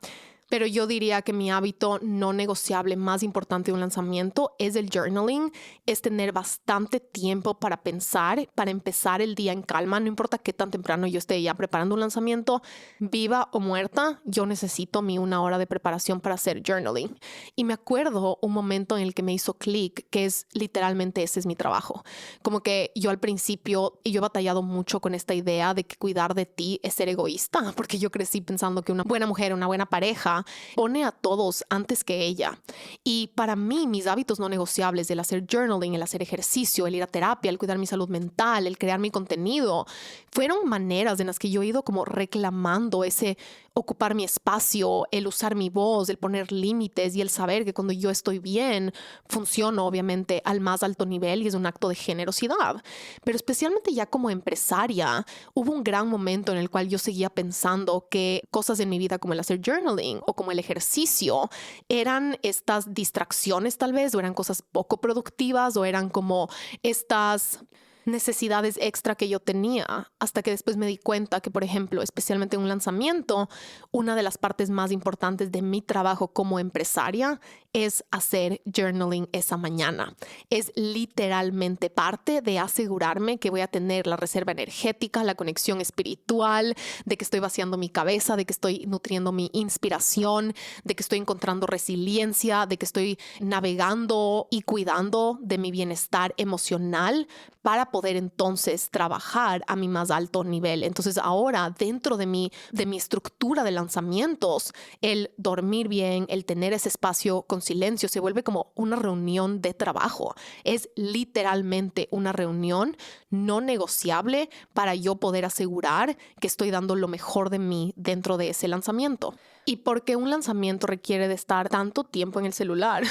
Speaker 1: Pero yo diría que mi hábito no negociable más importante de un lanzamiento es el journaling, es tener bastante tiempo para pensar, para empezar el día en calma. No importa qué tan temprano yo esté ya preparando un lanzamiento, viva o muerta, yo necesito mi 1 hora de preparación para hacer journaling. Y me acuerdo un momento en el que me hizo clic, que es literalmente ese es mi trabajo. Como que yo al principio, y yo he batallado mucho con esta idea de que cuidar de ti es ser egoísta, porque yo crecí pensando que una buena mujer, una buena pareja, pone a todos antes que ella. Y para mí, mis hábitos no negociables, el hacer journaling, el hacer ejercicio, el ir a terapia, el cuidar mi salud mental, el crear mi contenido, fueron maneras en las que yo he ido como reclamando ese ocupar mi espacio, el usar mi voz, el poner límites y el saber que cuando yo estoy bien, funciono obviamente al más alto nivel y es un acto de generosidad. Pero especialmente ya como empresaria, hubo un gran momento en el cual yo seguía pensando que cosas en mi vida como el hacer journaling o como el ejercicio eran estas distracciones tal vez, o eran cosas poco productivas, o eran como estas necesidades extra que yo tenía, hasta que después me di cuenta que, por ejemplo, especialmente en un lanzamiento, una de las partes más importantes de mi trabajo como empresaria es hacer journaling esa mañana. Es literalmente parte de asegurarme que voy a tener la reserva energética, la conexión espiritual, de que estoy vaciando mi cabeza, de que estoy nutriendo mi inspiración, de que estoy encontrando resiliencia, de que estoy navegando y cuidando de mi bienestar emocional para poder entonces trabajar a mi más alto nivel. Entonces ahora dentro de mi estructura de lanzamientos, el dormir bien, el tener ese espacio con silencio se vuelve como una reunión de trabajo. Es literalmente una reunión no negociable para yo poder asegurar que estoy dando lo mejor de mí dentro de ese lanzamiento. ¿Y por qué un lanzamiento requiere de estar tanto tiempo en el celular?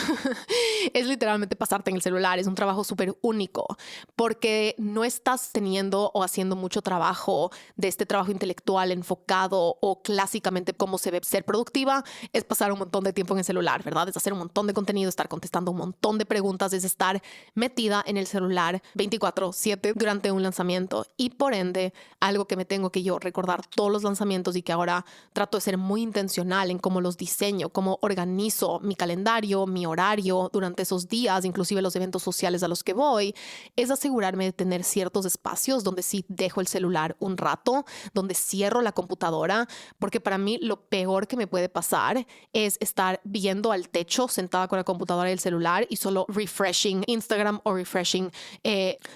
Speaker 1: Es literalmente pasarte en el celular. Es un trabajo súper único porque no estás teniendo o haciendo mucho trabajo de este trabajo intelectual enfocado o clásicamente cómo se ve ser productiva. Es pasar un montón de tiempo en el celular, ¿verdad? Es hacer un montón de contenido, estar contestando un montón de preguntas, es estar metida en el celular 24/7 durante un lanzamiento. Y por ende, algo que me tengo que yo recordar todos los lanzamientos y que ahora trato de ser muy intencional en cómo los diseño, cómo organizo mi calendario, mi horario durante esos días, inclusive los eventos sociales a los que voy, es asegurarme de tener ciertos espacios donde sí dejo el celular un rato, donde cierro la computadora, porque para mí lo peor que me puede pasar es estar viendo al techo sentada con la computadora y el celular y solo refreshing Instagram o refreshing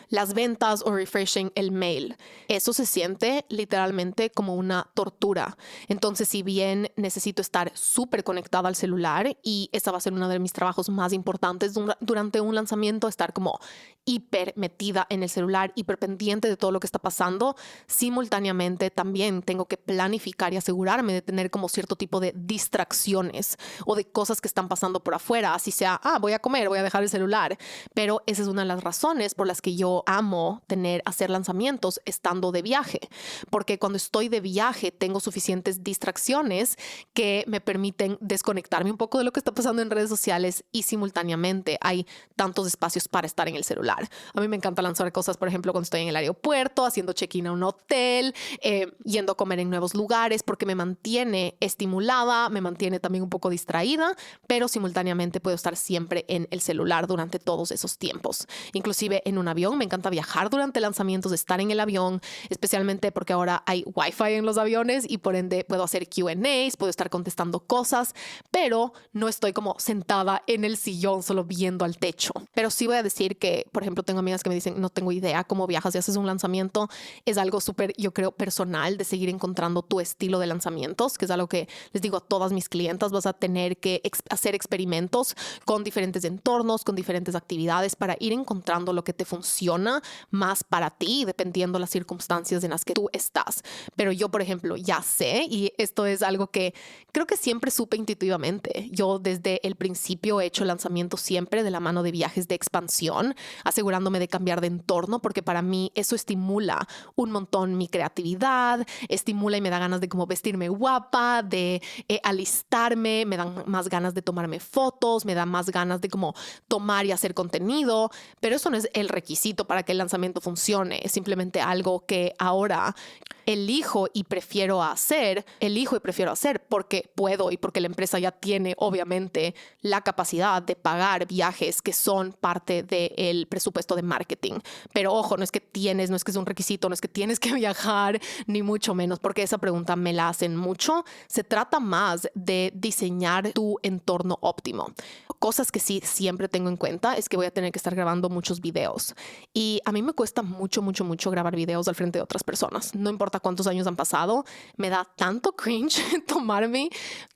Speaker 1: las ventas o refreshing el mail. Eso se siente literalmente como una tortura. Entonces, si bien necesito estar súper conectada al celular y esa va a ser uno de mis trabajos más importantes durante un lanzamiento, estar como hiper metida en el celular, hiper pendiente de todo lo que está pasando, simultáneamente también tengo que planificar y asegurarme de tener como cierto tipo de distracciones o de cosas que están pasando por afuera, así sea, voy a comer, voy a dejar el celular, pero esa es una de las razones por las que yo amo hacer lanzamientos estando de viaje, porque cuando estoy de viaje tengo suficientes distracciones que me permiten desconectarme un poco de lo que está pasando en redes sociales y simultáneamente hay tantos espacios para estar en el celular. A mí me encanta lanzar cosas, por ejemplo, cuando estoy en el aeropuerto, haciendo check-in a un hotel, yendo a comer en nuevos lugares, porque me mantiene estimulada, me mantiene también un poco distraída, pero simultáneamente puedo estar siempre en el celular durante todos esos tiempos. Inclusive en un avión, me encanta viajar durante lanzamientos, estar en el avión, especialmente porque ahora hay Wi-Fi en los aviones y por ende puedo hacer Q&As, puedo estar contestando cosas, pero no estoy como sentada en el sillón solo viendo al techo. Pero sí voy a decir que, por ejemplo, tengo amigas que me dicen, no tengo idea cómo viajas y haces un lanzamiento. Es algo súper, yo creo, personal de seguir encontrando tu estilo de lanzamientos, que es algo que les digo a todas mis clientas, vas a tener que hacer experimentos con diferentes entornos, con diferentes actividades para ir encontrando lo que te funciona más para ti, dependiendo las circunstancias en las que tú estás. Pero yo, por ejemplo, ya sé, y esto es algo que creo que siempre supe intuitivamente. Yo desde el principio he hecho lanzamientos siempre de la mano de viajes de expansión, asegurándome de cambiar de entorno, porque para mí eso estimula un montón mi creatividad, estimula y me da ganas de como vestirme guapa, de alistarme, me dan más ganas de tomarme fotos, me da más ganas de como tomar y hacer contenido, pero eso no es el requisito para que el lanzamiento funcione, es simplemente algo que ahora elijo y prefiero hacer porque puedo y porque la empresa ya tiene obviamente la capacidad de pagar viajes que son parte del presupuesto de marketing. Pero ojo, no es que es un requisito, no es que tienes que viajar, ni mucho menos, porque esa pregunta me la hacen mucho. Se trata más de diseñar tu entorno óptimo. Cosas que sí siempre tengo en cuenta es que voy a tener que estar grabando muchos videos y a mí me cuesta mucho grabar videos al frente de otras personas. No importa cuántos años han pasado, me da tanto cringe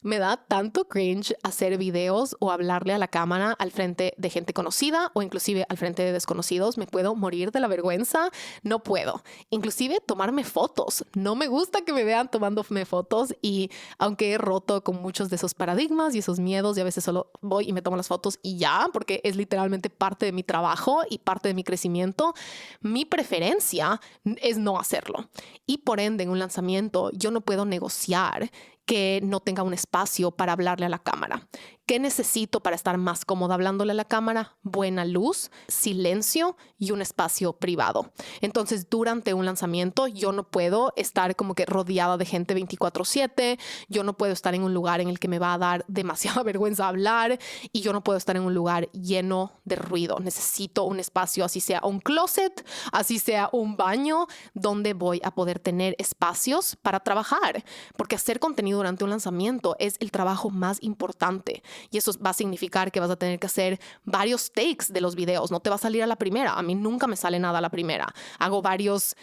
Speaker 1: me da tanto cringe hacer videos o hablarle a la cámara al frente de gente conocida o inclusive al frente de desconocidos. Me puedo morir de la vergüenza, no puedo. Inclusive tomarme fotos. No me gusta que me vean tomándome fotos y aunque he roto con muchos de esos paradigmas y esos miedos y a veces solo voy y me tomo las fotos y ya, porque es literalmente parte de mi trabajo y parte de mi crecimiento, mi preferencia es no hacerlo. Y por ende, en un lanzamiento, yo no puedo negociar que no tenga un espacio para hablarle a la cámara. ¿Qué necesito para estar más cómoda hablándole a la cámara? Buena luz, silencio y un espacio privado. Entonces, durante un lanzamiento, yo no puedo estar como que rodeada de gente 24/7, yo no puedo estar en un lugar en el que me va a dar demasiada vergüenza hablar y yo no puedo estar en un lugar lleno de ruido. Necesito un espacio, así sea un closet, así sea un baño, donde voy a poder tener espacios para trabajar, porque hacer contenido durante un lanzamiento es el trabajo más importante. Y eso va a significar que vas a tener que hacer varios takes de los videos. No te va a salir a la primera. A mí nunca me sale nada a la primera. Hago varias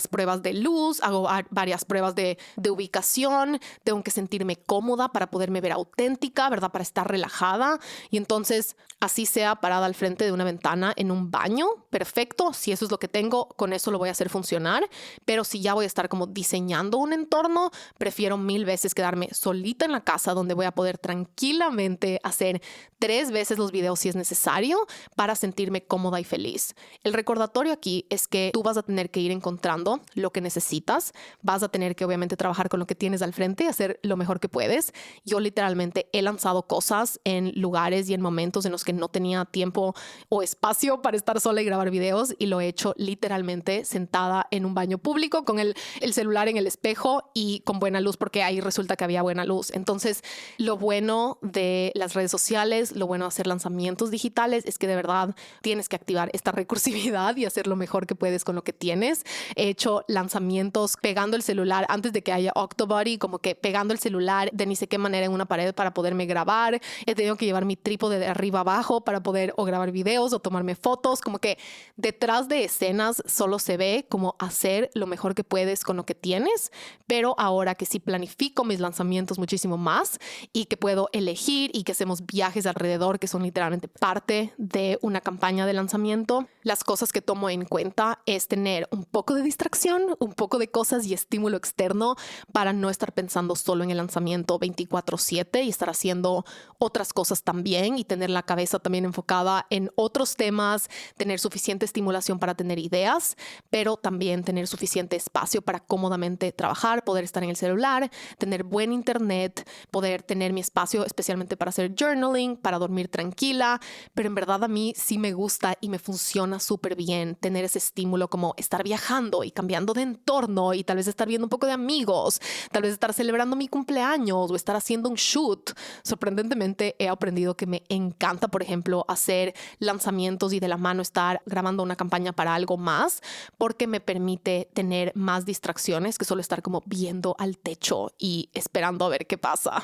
Speaker 1: pruebas de luz, hago varias pruebas de ubicación. Tengo que sentirme cómoda para poderme ver auténtica, ¿verdad? Para estar relajada. Y entonces, así sea parada al frente de una ventana en un baño, perfecto. Si eso es lo que tengo, con eso lo voy a hacer funcionar. Pero si ya voy a estar como diseñando un entorno, prefiero 1000 veces quedarme solita en la casa donde voy a poder tranquilamente hacer 3 veces los videos si es necesario para sentirme cómoda y feliz. El recordatorio aquí es que tú vas a tener que ir encontrando encontrando lo que necesitas. Vas a tener que obviamente trabajar con lo que tienes al frente y hacer lo mejor que puedes. Yo literalmente he lanzado cosas en lugares y en momentos en los que no tenía tiempo o espacio para estar sola y grabar videos, y lo he hecho literalmente sentada en un baño público con el celular en el espejo y con buena luz, porque ahí resulta que había buena luz. Entonces, lo bueno de las redes sociales, lo bueno de hacer lanzamientos digitales es que de verdad tienes que activar esta recursividad y hacer lo mejor que puedes con lo que tienes. He hecho lanzamientos pegando el celular antes de que haya Octobody, como que pegando el celular de ni sé qué manera en una pared para poderme grabar. He tenido que llevar mi trípode de arriba abajo para poder o grabar videos o tomarme fotos. Como que detrás de escenas solo se ve como hacer lo mejor que puedes con lo que tienes, pero ahora que sí planifico mis lanzamientos muchísimo más y que puedo elegir y que hacemos viajes alrededor que son literalmente parte de una campaña de lanzamiento, las cosas que tomo en cuenta es tener un poco de distracción, un poco de cosas y estímulo externo para no estar pensando solo en el lanzamiento 24/7 y estar haciendo otras cosas también, y tener la cabeza también enfocada en otros temas, tener suficiente estimulación para tener ideas, pero también tener suficiente espacio para cómodamente trabajar, poder estar en el celular, tener buen internet, poder tener mi espacio especialmente para hacer journaling, para dormir tranquila. Pero en verdad a mí sí me gusta y me funciona súper bien tener ese estímulo, como estar viajando y cambiando de entorno y tal vez estar viendo un poco de amigos, tal vez estar celebrando mi cumpleaños o estar haciendo un shoot. Sorprendentemente he aprendido que me encanta, por ejemplo, hacer lanzamientos y de la mano estar grabando una campaña para algo más, porque me permite tener más distracciones que solo estar como viendo al techo y esperando a ver qué pasa.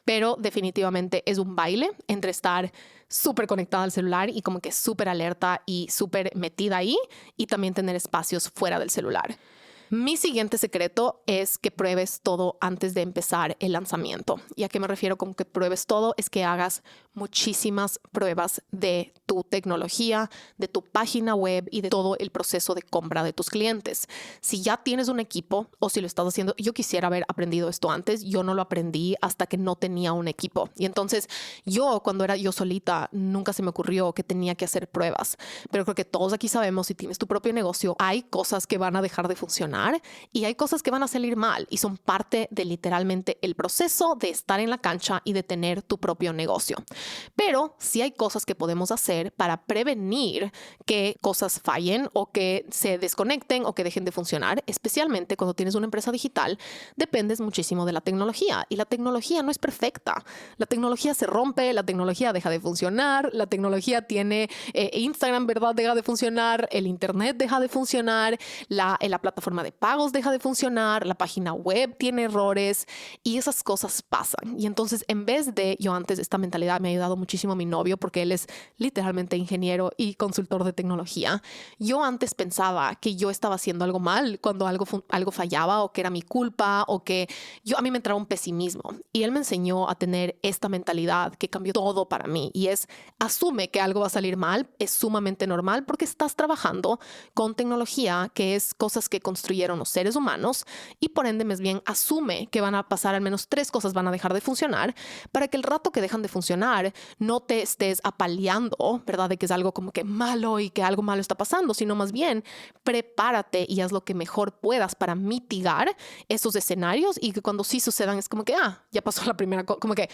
Speaker 1: Pero definitivamente es un baile entre estar súper conectada al celular y como que súper alerta y súper metida ahí, y también tener espacios fuera del celular. Mi siguiente secreto es que pruebes todo antes de empezar el lanzamiento. ¿Y a qué me refiero con que pruebes todo? Es que hagas muchísimas pruebas de tu tecnología, de tu página web y de todo el proceso de compra de tus clientes. Si ya tienes un equipo o si lo estás haciendo, yo quisiera haber aprendido esto antes. Yo no lo aprendí hasta que no tenía un equipo. Y entonces cuando era yo solita, nunca se me ocurrió que tenía que hacer pruebas. Pero creo que todos aquí sabemos, si tienes tu propio negocio, hay cosas que van a dejar de funcionar y hay cosas que van a salir mal, y son parte de literalmente el proceso de estar en la cancha y de tener tu propio negocio. Pero sí hay cosas que podemos hacer para prevenir que cosas fallen o que se desconecten o que dejen de funcionar, especialmente cuando tienes una empresa digital. Dependes muchísimo de la tecnología, y la tecnología no es perfecta. La tecnología se rompe, la tecnología deja de funcionar, la tecnología tiene Instagram, ¿verdad? Deja de funcionar, el internet deja de funcionar, la plataforma de pagos deja de funcionar, la página web tiene errores, y esas cosas pasan. Y entonces, en vez de, yo antes, esta mentalidad me ha ayudado muchísimo mi novio, porque él es literalmente ingeniero y consultor de tecnología. Yo antes pensaba que yo estaba haciendo algo mal cuando algo fallaba, o que era mi culpa, o que a mí me entraba un pesimismo. Y él me enseñó a tener esta mentalidad que cambió todo para mí, y es: asume que algo va a salir mal, es sumamente normal porque estás trabajando con tecnología, que es cosas que construyeron los seres humanos, y por ende más bien asume que van a pasar al menos 3 cosas van a dejar de funcionar, para que el rato que dejan de funcionar no te estés apaleando, ¿verdad? De que es algo como que malo y que algo malo está pasando, sino más bien prepárate y haz lo que mejor puedas para mitigar esos escenarios, y que cuando sí sucedan es como que, ya pasó la primera cosa, como que,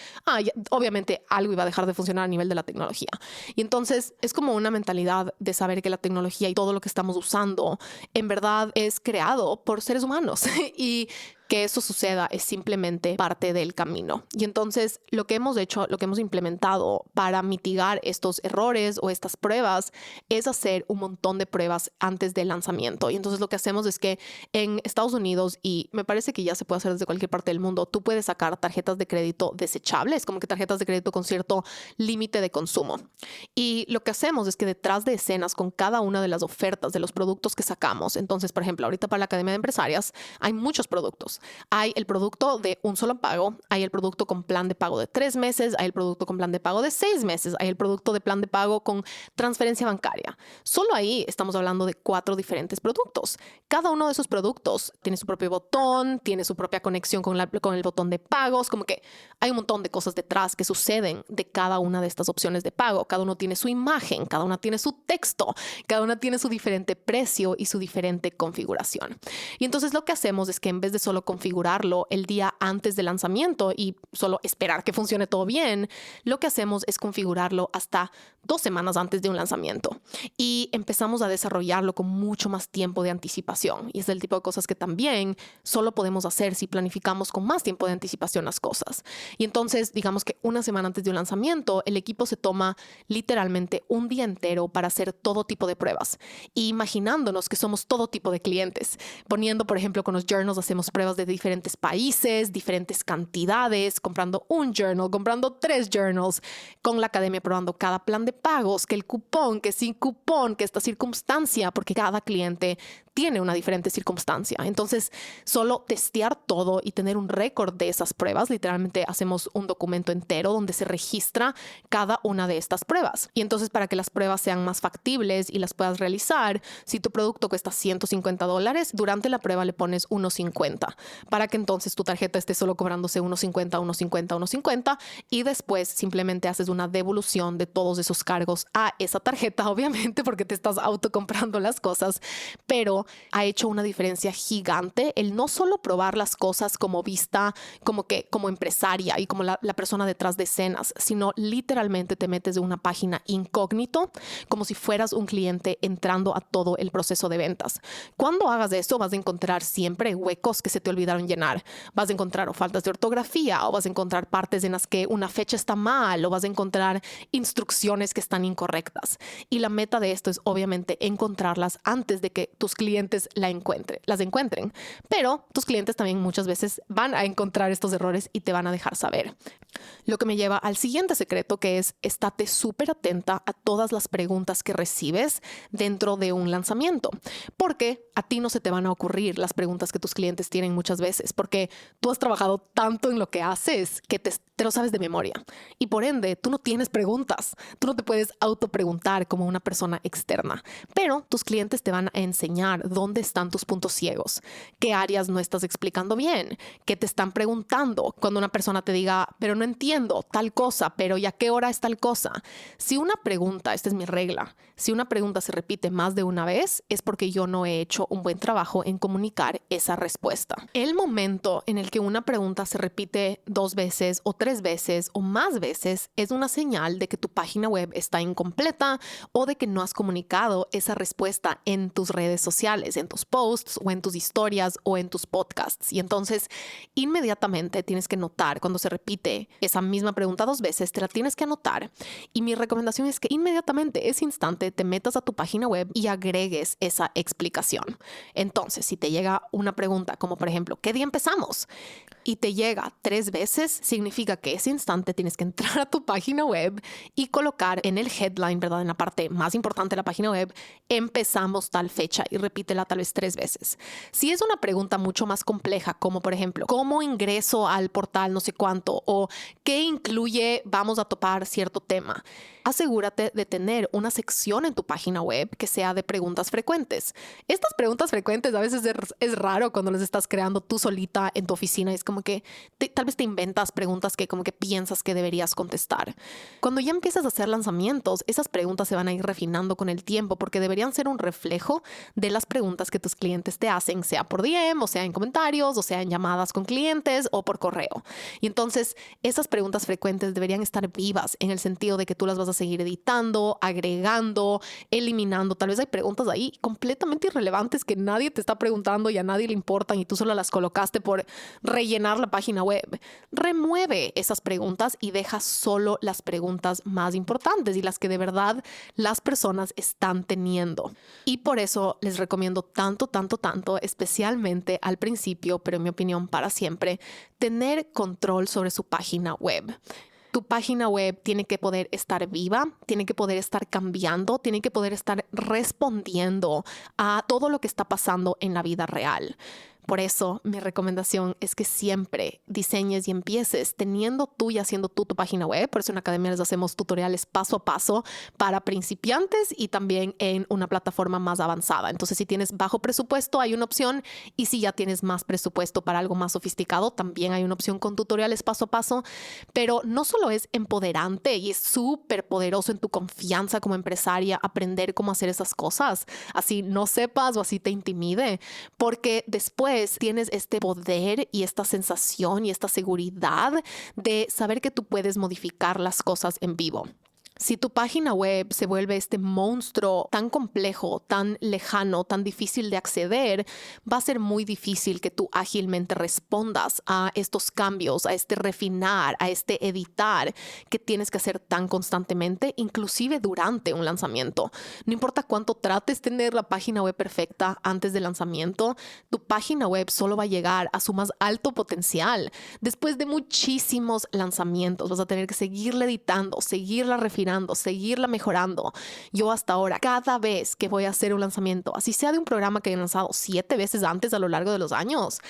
Speaker 1: obviamente algo iba a dejar de funcionar a nivel de la tecnología. Y entonces es como una mentalidad de saber que la tecnología y todo lo que estamos usando en verdad es creado por seres humanos y que eso suceda es simplemente parte del camino. Y entonces lo que hemos hecho, lo que hemos implementado para mitigar estos errores o estas pruebas, es hacer un montón de pruebas antes del lanzamiento. Y entonces lo que hacemos es que en Estados Unidos, y me parece que ya se puede hacer desde cualquier parte del mundo, tú puedes sacar tarjetas de crédito desechables, como que tarjetas de crédito con cierto límite de consumo. Y lo que hacemos es que detrás de escenas, con cada una de las ofertas de los productos que sacamos, entonces, por ejemplo, ahorita para la Academia de Empresarias hay muchos productos. productos. Hay el producto de un solo pago, hay el producto con plan de pago de 3 meses, hay el producto con plan de pago de 6 meses, hay el producto de plan de pago con transferencia bancaria. Solo ahí estamos hablando de 4 diferentes productos. Cada uno de esos productos tiene su propio botón, tiene su propia conexión con el botón de pagos, como que hay un montón de cosas detrás que suceden de cada una de estas opciones de pago. Cada uno tiene su imagen, cada una tiene su texto, cada una tiene su diferente precio y su diferente configuración. Y entonces lo que hacemos es que en vez de solo configurarlo el día antes del lanzamiento y solo esperar que funcione todo bien, lo que hacemos es configurarlo hasta 2 semanas antes de un lanzamiento y empezamos a desarrollarlo con mucho más tiempo de anticipación. Y es el tipo de cosas que también solo podemos hacer si planificamos con más tiempo de anticipación las cosas. Y entonces, digamos que 1 semana antes de un lanzamiento, el equipo se toma literalmente un día entero para hacer todo tipo de pruebas. Y imaginándonos que somos todo tipo de clientes, poniendo, por ejemplo, con los journals hacemos pruebas de diferentes países, diferentes cantidades, comprando un journal, comprando 3 journals, con la academia probando cada plan de pagos, que el cupón, que sin cupón, que esta circunstancia, porque cada cliente tiene una diferente circunstancia. Entonces, solo testear todo y tener un récord de esas pruebas. Literalmente hacemos un documento entero donde se registra cada una de estas pruebas. Y entonces, para que las pruebas sean más factibles y las puedas realizar, si tu producto cuesta $150, durante la prueba le pones 1.50 para que entonces tu tarjeta esté solo cobrándose 1.50, 1.50, 1.50 y después simplemente haces una devolución de todos esos cargos a esa tarjeta, obviamente, porque te estás autocomprando las cosas, pero ha hecho una diferencia gigante el no solo probar las cosas como vista, como empresaria y como la persona detrás de escenas, sino literalmente te metes en una página incógnito como si fueras un cliente entrando a todo el proceso de ventas. Cuando hagas eso, vas a encontrar siempre huecos que se te olvidaron llenar. Vas a encontrar o faltas de ortografía, o vas a encontrar partes en las que una fecha está mal, o vas a encontrar instrucciones que están incorrectas. Y la meta de esto es obviamente encontrarlas antes de que tus clientes las encuentren. Pero tus clientes también muchas veces van a encontrar estos errores y te van a dejar saber. Lo que me lleva al siguiente secreto, que es estate súper atenta a todas las preguntas que recibes dentro de un lanzamiento, porque a ti no se te van a ocurrir las preguntas que tus clientes tienen muchas veces, porque tú has trabajado tanto en lo que haces que te lo sabes de memoria y por ende tú no tienes preguntas, tú no te puedes autopreguntar como una persona externa, pero tus clientes te van a enseñar dónde están tus puntos ciegos, qué áreas no estás explicando bien, qué te están preguntando cuando una persona te diga, pero no entiendo tal cosa, pero ¿y a qué hora es tal cosa? Si una pregunta, esta es mi regla, si una pregunta se repite más de una vez, es porque yo no he hecho un buen trabajo en comunicar esa respuesta. El momento en el que una pregunta se repite 2 veces o 3 veces o más veces es una señal de que tu página web está incompleta o de que no has comunicado esa respuesta en tus redes sociales, en tus posts o en tus historias o en tus podcasts. Y entonces inmediatamente tienes que notar cuando se repite esa misma pregunta 2 veces, te la tienes que anotar. Y mi recomendación es que inmediatamente, ese instante, te metas a tu página web y agregues esa explicación. Entonces, si te llega una pregunta como por ejemplo, ¿qué día empezamos? Y te llega 3 veces, significa que ese instante tienes que entrar a tu página web y colocar en el headline, ¿verdad? En la parte más importante de la página web, empezamos tal fecha y repítela tal vez 3 veces. Si es una pregunta mucho más compleja, como por ejemplo, ¿cómo ingreso al portal no sé cuánto? O ¿qué incluye vamos a topar cierto tema? Asegúrate de tener una sección en tu página web que sea de preguntas frecuentes. Estas preguntas frecuentes a veces es raro cuando las estás creando tú solita en tu oficina. Es como que tal vez te inventas preguntas que como que piensas que deberías contestar. Cuando ya empiezas a hacer lanzamientos, esas preguntas se van a ir refinando con el tiempo porque deberían ser un reflejo de las preguntas que tus clientes te hacen, sea por DM, o sea en comentarios, o sea en llamadas con clientes o por correo. Y entonces esas preguntas frecuentes deberían estar vivas en el sentido de que tú las vas a seguir editando, agregando, eliminando. Tal vez hay preguntas ahí completamente irrelevantes que nadie te está preguntando y a nadie le importan y tú solo las colocaste por rellenar la página web. Remueve esas preguntas y deja solo las preguntas más importantes y las que de verdad las personas están teniendo. Y por eso les recomiendo tanto, especialmente al principio, pero en mi opinión para siempre, tener control sobre su página web. Tu página web tiene que poder estar viva, tiene que poder estar cambiando, tiene que poder estar respondiendo a todo lo que está pasando en la vida real. Por eso mi recomendación es que siempre diseñes y empieces teniendo tú y haciendo tú tu página web. Por eso en Academia les hacemos tutoriales paso a paso para principiantes y también en una plataforma más avanzada. Entonces, si tienes bajo presupuesto, hay una opción, y si ya tienes más presupuesto para algo más sofisticado, también hay una opción con tutoriales paso a paso. Pero no solo es empoderante y es súper poderoso en tu confianza como empresaria aprender cómo hacer esas cosas, así no sepas o así te intimide, porque después tienes este poder y esta sensación y esta seguridad de saber que tú puedes modificar las cosas en vivo. Si tu página web se vuelve este monstruo tan complejo, tan lejano, tan difícil de acceder, va a ser muy difícil que tú ágilmente respondas a estos cambios, a este refinar, a este editar que tienes que hacer tan constantemente, inclusive durante un lanzamiento. No importa cuánto trates de tener la página web perfecta antes del lanzamiento, tu página web solo va a llegar a su más alto potencial. Después de muchísimos lanzamientos, vas a tener que seguirla editando, seguirla refinando, seguirla mejorando. Yo hasta ahora, cada vez que voy a hacer un lanzamiento, así sea de un programa que he lanzado 7 veces antes a lo largo de los años,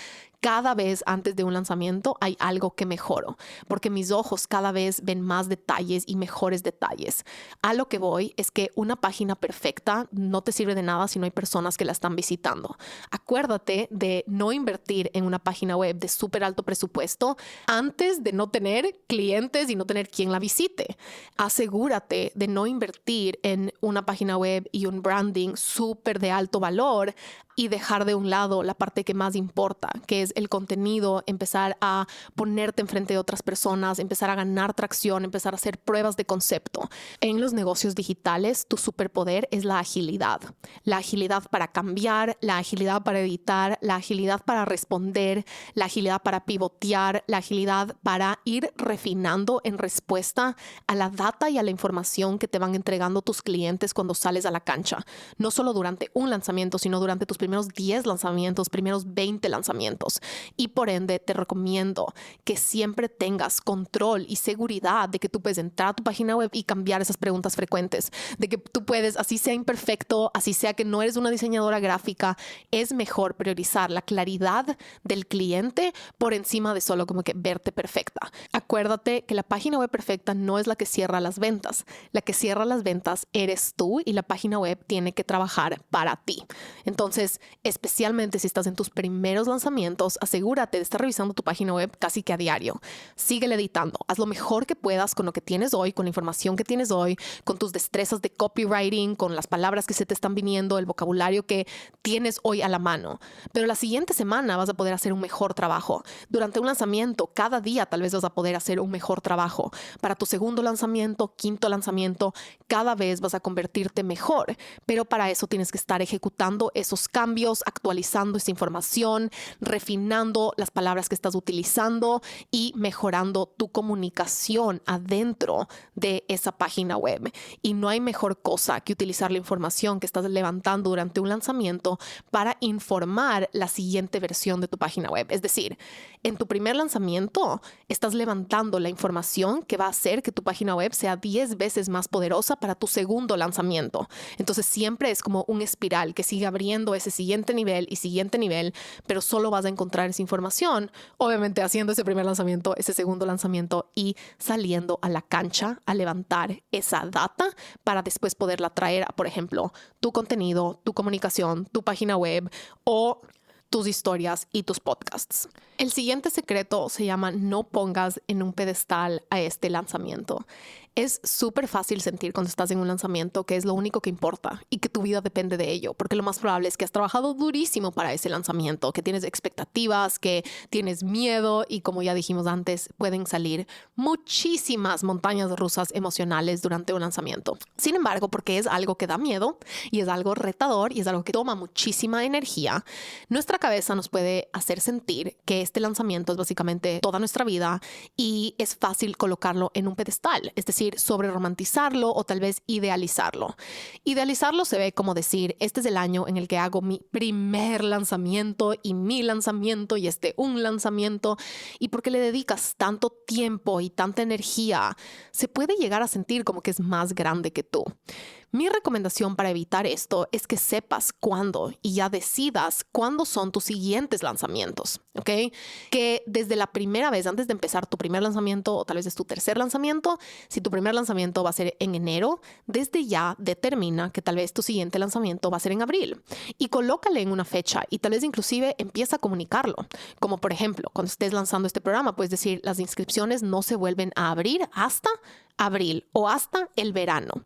Speaker 1: cada vez antes de un lanzamiento hay algo que mejoro, porque mis ojos cada vez ven más detalles y mejores detalles. A lo que voy es que una página perfecta no te sirve de nada si no hay personas que la están visitando. Acuérdate de no invertir en una página web de súper alto presupuesto antes de no tener clientes y no tener quien la visite. Asegúrate de no invertir en una página web y un branding súper de alto valor y dejar de un lado la parte que más importa, que es el contenido, empezar a ponerte enfrente de otras personas, empezar a ganar tracción, empezar a hacer pruebas de concepto. En los negocios digitales, tu superpoder es la agilidad. La agilidad para cambiar, la agilidad para editar, la agilidad para responder, la agilidad para pivotear, la agilidad para ir refinando en respuesta a la data y a la información que te van entregando tus clientes cuando sales a la cancha. No solo durante un lanzamiento, sino durante tus primeros 10 lanzamientos, primeros 20 lanzamientos. Y por ende, te recomiendo que siempre tengas control y seguridad de que tú puedes entrar a tu página web y cambiar esas preguntas frecuentes, de que tú puedes, así sea imperfecto, así sea que no eres una diseñadora gráfica, es mejor priorizar la claridad del cliente por encima de solo como que verte perfecta. Acuérdate que la página web perfecta no es la que cierra las ventas. La que cierra las ventas eres tú y la página web tiene que trabajar para ti. Entonces, especialmente si estás en tus primeros lanzamientos, asegúrate de estar revisando tu página web casi que a diario. Síguele editando. Haz lo mejor que puedas con lo que tienes hoy, con la información que tienes hoy, con tus destrezas de copywriting, con las palabras que se te están viniendo, el vocabulario que tienes hoy a la mano. Pero la siguiente semana vas a poder hacer un mejor trabajo. Durante un lanzamiento, cada día tal vez vas a poder hacer un mejor trabajo. Para tu segundo lanzamiento, quinto lanzamiento, cada vez vas a convertirte mejor. Pero para eso tienes que estar ejecutando esos cambios, actualizando esa información, refinando las palabras que estás utilizando y mejorando tu comunicación adentro de esa página web. Y no hay mejor cosa que utilizar la información que estás levantando durante un lanzamiento para informar la siguiente versión de tu página web. Es decir, en tu primer lanzamiento estás levantando la información que va a hacer que tu página web sea 10 veces más poderosa para tu segundo lanzamiento. Entonces siempre es como un espiral que sigue abriendo ese siguiente nivel, pero solo vas a encontrar esa información, obviamente haciendo ese primer lanzamiento, ese segundo lanzamiento y saliendo a la cancha a levantar esa data para después poderla traer a, por ejemplo, tu contenido, tu comunicación, tu página web o tus historias y tus podcasts. El siguiente secreto se llama: no pongas en un pedestal a este lanzamiento. Es súper fácil sentir cuando estás en un lanzamiento que es lo único que importa y que tu vida depende de ello, porque lo más probable es que has trabajado durísimo para ese lanzamiento, que tienes expectativas, que tienes miedo y, como ya dijimos antes, pueden salir muchísimas montañas rusas emocionales durante un lanzamiento. Sin embargo, porque es algo que da miedo y es algo retador y es algo que toma muchísima energía, nuestra cabeza nos puede hacer sentir que este lanzamiento es básicamente toda nuestra vida y es fácil colocarlo en un pedestal, es decir, sobre romantizarlo o tal vez idealizarlo. Idealizarlo se ve como decir: este es el año en el que hago mi primer lanzamiento y mi lanzamiento y un lanzamiento, y porque le dedicas tanto tiempo y tanta energía, se puede llegar a sentir como que es más grande que tú. Mi recomendación para evitar esto es que sepas cuándo y ya decidas cuándo son tus siguientes lanzamientos, ¿ok? Que desde la primera vez, antes de empezar tu primer lanzamiento o tal vez es tu tercer lanzamiento, si tu primer lanzamiento va a ser en enero, desde ya determina que tal vez tu siguiente lanzamiento va a ser en abril y colócale en una fecha y tal vez inclusive empieza a comunicarlo. Como por ejemplo, cuando estés lanzando este programa, puedes decir las inscripciones no se vuelven a abrir hasta abril o hasta el verano.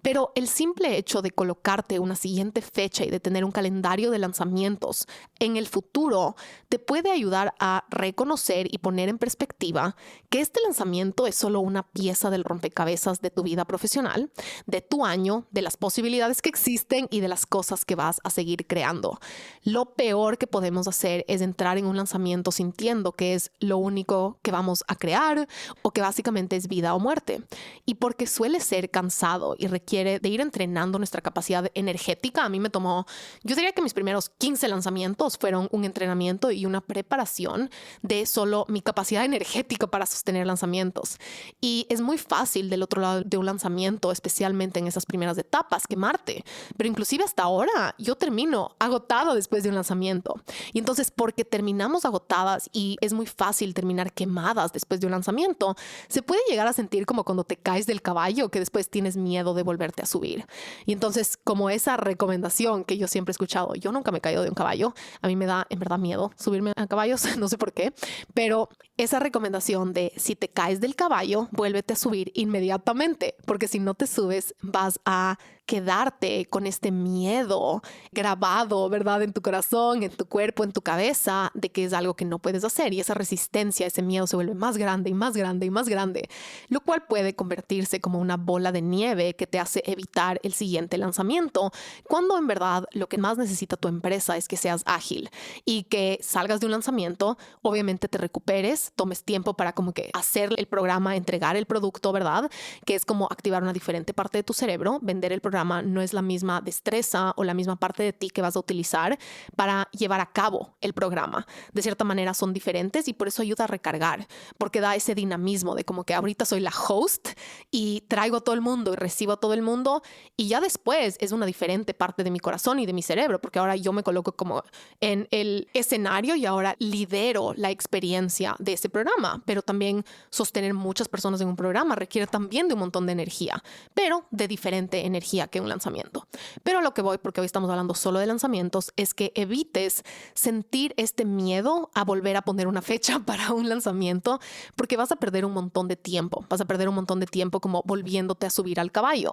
Speaker 1: Pero el simple hecho de colocarte una siguiente fecha y de tener un calendario de lanzamientos en el futuro te puede ayudar a reconocer y poner en perspectiva que este lanzamiento es solo una pieza del rompecabezas de tu vida profesional, de tu año, de las posibilidades que existen y de las cosas que vas a seguir creando. Lo peor que podemos hacer es entrar en un lanzamiento sintiendo que es lo único que vamos a crear o que básicamente es vida o muerte. Y porque suele ser cansado y requiere de ir entrenando nuestra capacidad energética. A mí me tomó, yo diría que mis primeros 15 lanzamientos fueron un entrenamiento y una preparación de solo mi capacidad energética para sostener lanzamientos. Y es muy fácil del otro lado de un lanzamiento, especialmente en esas primeras etapas, quemarte. Pero inclusive hasta ahora yo termino agotada después de un lanzamiento. Y entonces, porque terminamos agotadas y es muy fácil terminar quemadas después de un lanzamiento, se puede llegar a sentir como cuando te caes del caballo, que después tienes miedo de volverte a subir. Y entonces, como esa recomendación que yo siempre he escuchado, yo nunca me he caído de un caballo, a mí me da en verdad miedo subirme a caballos, no sé por qué, pero esa recomendación de si te caes del caballo, vuélvete a subir inmediatamente, porque si no te subes, vas a quedarte con este miedo grabado, ¿verdad? En tu corazón, en tu cuerpo, en tu cabeza, de que es algo que no puedes hacer. Y esa resistencia, ese miedo se vuelve más grande y más grande y más grande, lo cual puede convertirse como una bola de nieve que te hace evitar el siguiente lanzamiento, cuando en verdad lo que más necesita tu empresa es que seas ágil y que salgas de un lanzamiento, obviamente te recuperes, tomes tiempo para como que hacer el programa, entregar el producto, ¿verdad? Que es como activar una diferente parte de tu cerebro. Vender el programa no es la misma destreza o la misma parte de ti que vas a utilizar para llevar a cabo el programa. De cierta manera son diferentes y por eso ayuda a recargar, porque da ese dinamismo de como que ahorita soy la host y traigo a todo el mundo y recibo a todo el mundo, y ya después es una diferente parte de mi corazón y de mi cerebro, porque ahora yo me coloco como en el escenario y ahora lidero la experiencia de ese programa. Pero también sostener muchas personas en un programa requiere también de un montón de energía, pero de diferente energía que un lanzamiento. Pero a lo que voy, porque hoy estamos hablando solo de lanzamientos, es que evites sentir este miedo a volver a poner una fecha para un lanzamiento, porque vas a perder un montón de tiempo. Vas a perder un montón de tiempo como volviéndote a subir al caballo.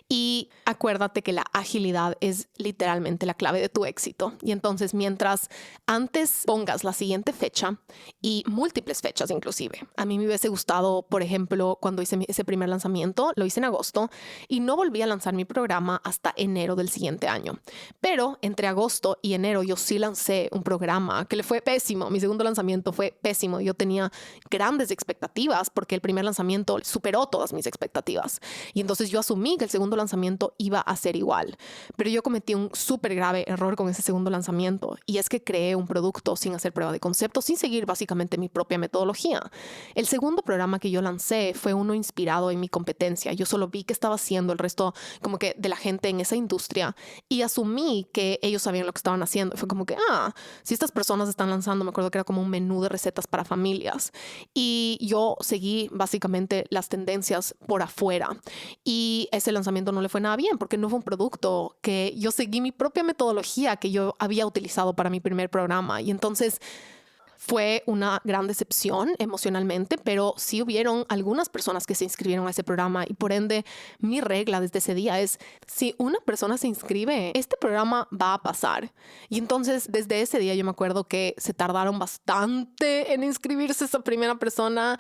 Speaker 1: Y acuérdate que la agilidad es literalmente la clave de tu éxito. Y entonces, mientras antes pongas la siguiente fecha y múltiples fechas inclusive. A mí me hubiese gustado, por ejemplo, cuando hice ese primer lanzamiento, lo hice en agosto y no volví a lanzar mi programa hasta enero del siguiente año. Pero entre agosto y enero yo sí lancé un programa que le fue pésimo. Mi segundo lanzamiento fue pésimo. Yo tenía grandes expectativas porque el primer lanzamiento superó todas mis expectativas. Y entonces yo asumí que el segundo lanzamiento iba a ser igual. Pero yo cometí un súper grave error con ese segundo lanzamiento, y es que creé un producto sin hacer prueba de concepto, sin seguir básicamente mi propia metodología. El segundo programa que yo lancé fue uno inspirado en mi competencia. Yo solo vi qué estaba haciendo el resto como que de la gente en esa industria y asumí que ellos sabían lo que estaban haciendo. Fue como que, si estas personas están lanzando, me acuerdo que era como un menú de recetas para familias, y yo seguí básicamente las tendencias por afuera, y ese lanzamiento no le fue nada bien porque no fue un producto que yo seguí mi propia metodología que yo había utilizado para mi primer programa. Y entonces fue una gran decepción emocionalmente, pero sí hubieron algunas personas que se inscribieron a ese programa, y por ende mi regla desde ese día es: si una persona se inscribe, este programa va a pasar. Y entonces desde ese día yo me acuerdo que se tardaron bastante en inscribirse esa primera persona.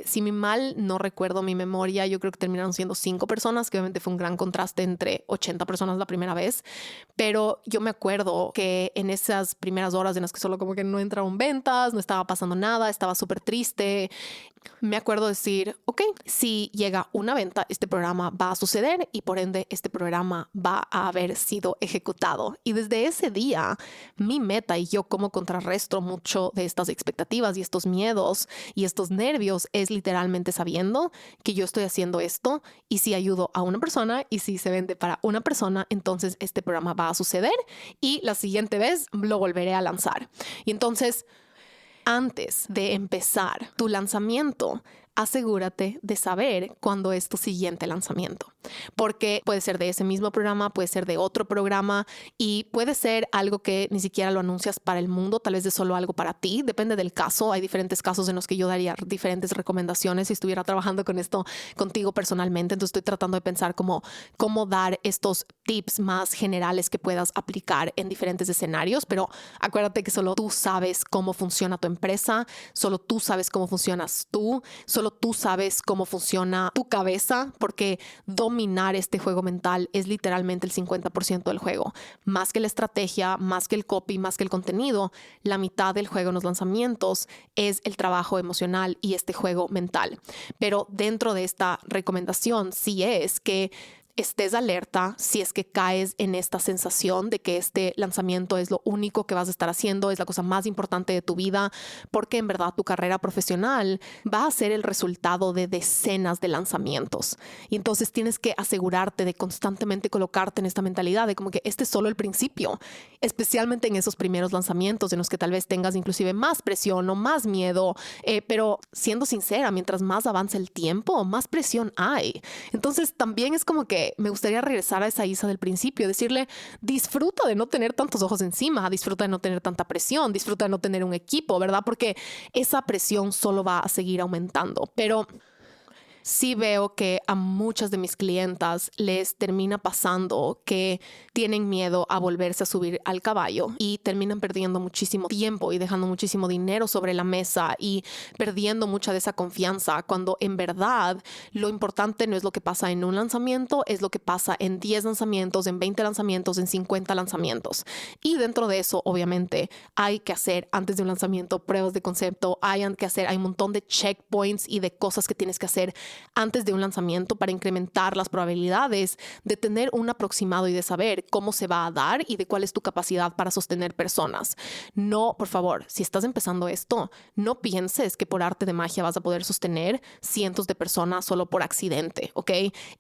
Speaker 1: Si mi mal no recuerdo mi memoria, yo creo que terminaron siendo 5 personas, que obviamente fue un gran contraste entre 80 personas la primera vez. Pero yo me acuerdo que en esas primeras horas en las que solo como que no entraron ventas, ventas, no estaba pasando nada, estaba súper triste. Me acuerdo decir, ok, si llega una venta, este programa va a suceder y por ende este programa va a haber sido ejecutado. Y desde ese día, mi meta y yo como contrarresto mucho de estas expectativas y estos miedos y estos nervios es literalmente sabiendo que yo estoy haciendo esto y si ayudo a una persona y si se vende para una persona, entonces este programa va a suceder y la siguiente vez lo volveré a lanzar. Y entonces, antes de empezar tu lanzamiento, asegúrate de saber cuándo es tu siguiente lanzamiento, porque puede ser de ese mismo programa, puede ser de otro programa y puede ser algo que ni siquiera lo anuncias para el mundo, tal vez de solo algo para ti, depende del caso. Hay diferentes casos en los que yo daría diferentes recomendaciones si estuviera trabajando con esto contigo personalmente, entonces estoy tratando de pensar cómo dar estos tips más generales que puedas aplicar en diferentes escenarios, pero acuérdate que solo tú sabes cómo funciona tu empresa, solo tú sabes cómo funcionas tú, solo tú sabes cómo funciona tu cabeza, porque dominar este juego mental es literalmente el 50% del juego. Más que la estrategia, más que el copy, más que el contenido, la mitad del juego en los lanzamientos es el trabajo emocional y este juego mental. Pero dentro de esta recomendación sí es que estés alerta si es que caes en esta sensación de que este lanzamiento es lo único que vas a estar haciendo, es la cosa más importante de tu vida, porque en verdad tu carrera profesional va a ser el resultado de decenas de lanzamientos. Y entonces tienes que asegurarte de constantemente colocarte en esta mentalidad de como que este es solo el principio, especialmente en esos primeros lanzamientos en los que tal vez tengas inclusive más presión o más miedo, pero siendo sincera, mientras más avanza el tiempo, más presión hay. Entonces también es como que me gustaría regresar a esa Isa del principio, decirle, disfruta de no tener tantos ojos encima, disfruta de no tener tanta presión, disfruta de no tener un equipo, ¿verdad? Porque esa presión solo va a seguir aumentando. Pero sí veo que a muchas de mis clientas les termina pasando que tienen miedo a volverse a subir al caballo y terminan perdiendo muchísimo tiempo y dejando muchísimo dinero sobre la mesa y perdiendo mucha de esa confianza, cuando en verdad lo importante no es lo que pasa en un lanzamiento, es lo que pasa en 10 lanzamientos, en 20 lanzamientos, en 50 lanzamientos. Y dentro de eso, obviamente, hay que hacer antes de un lanzamiento pruebas de concepto, hay un montón de checkpoints y de cosas que tienes que hacer antes de un lanzamiento para incrementar las probabilidades de tener un aproximado y de saber cómo se va a dar y de cuál es tu capacidad para sostener personas. No, por favor, si estás empezando esto, no pienses que por arte de magia vas a poder sostener cientos de personas solo por accidente, ¿ok?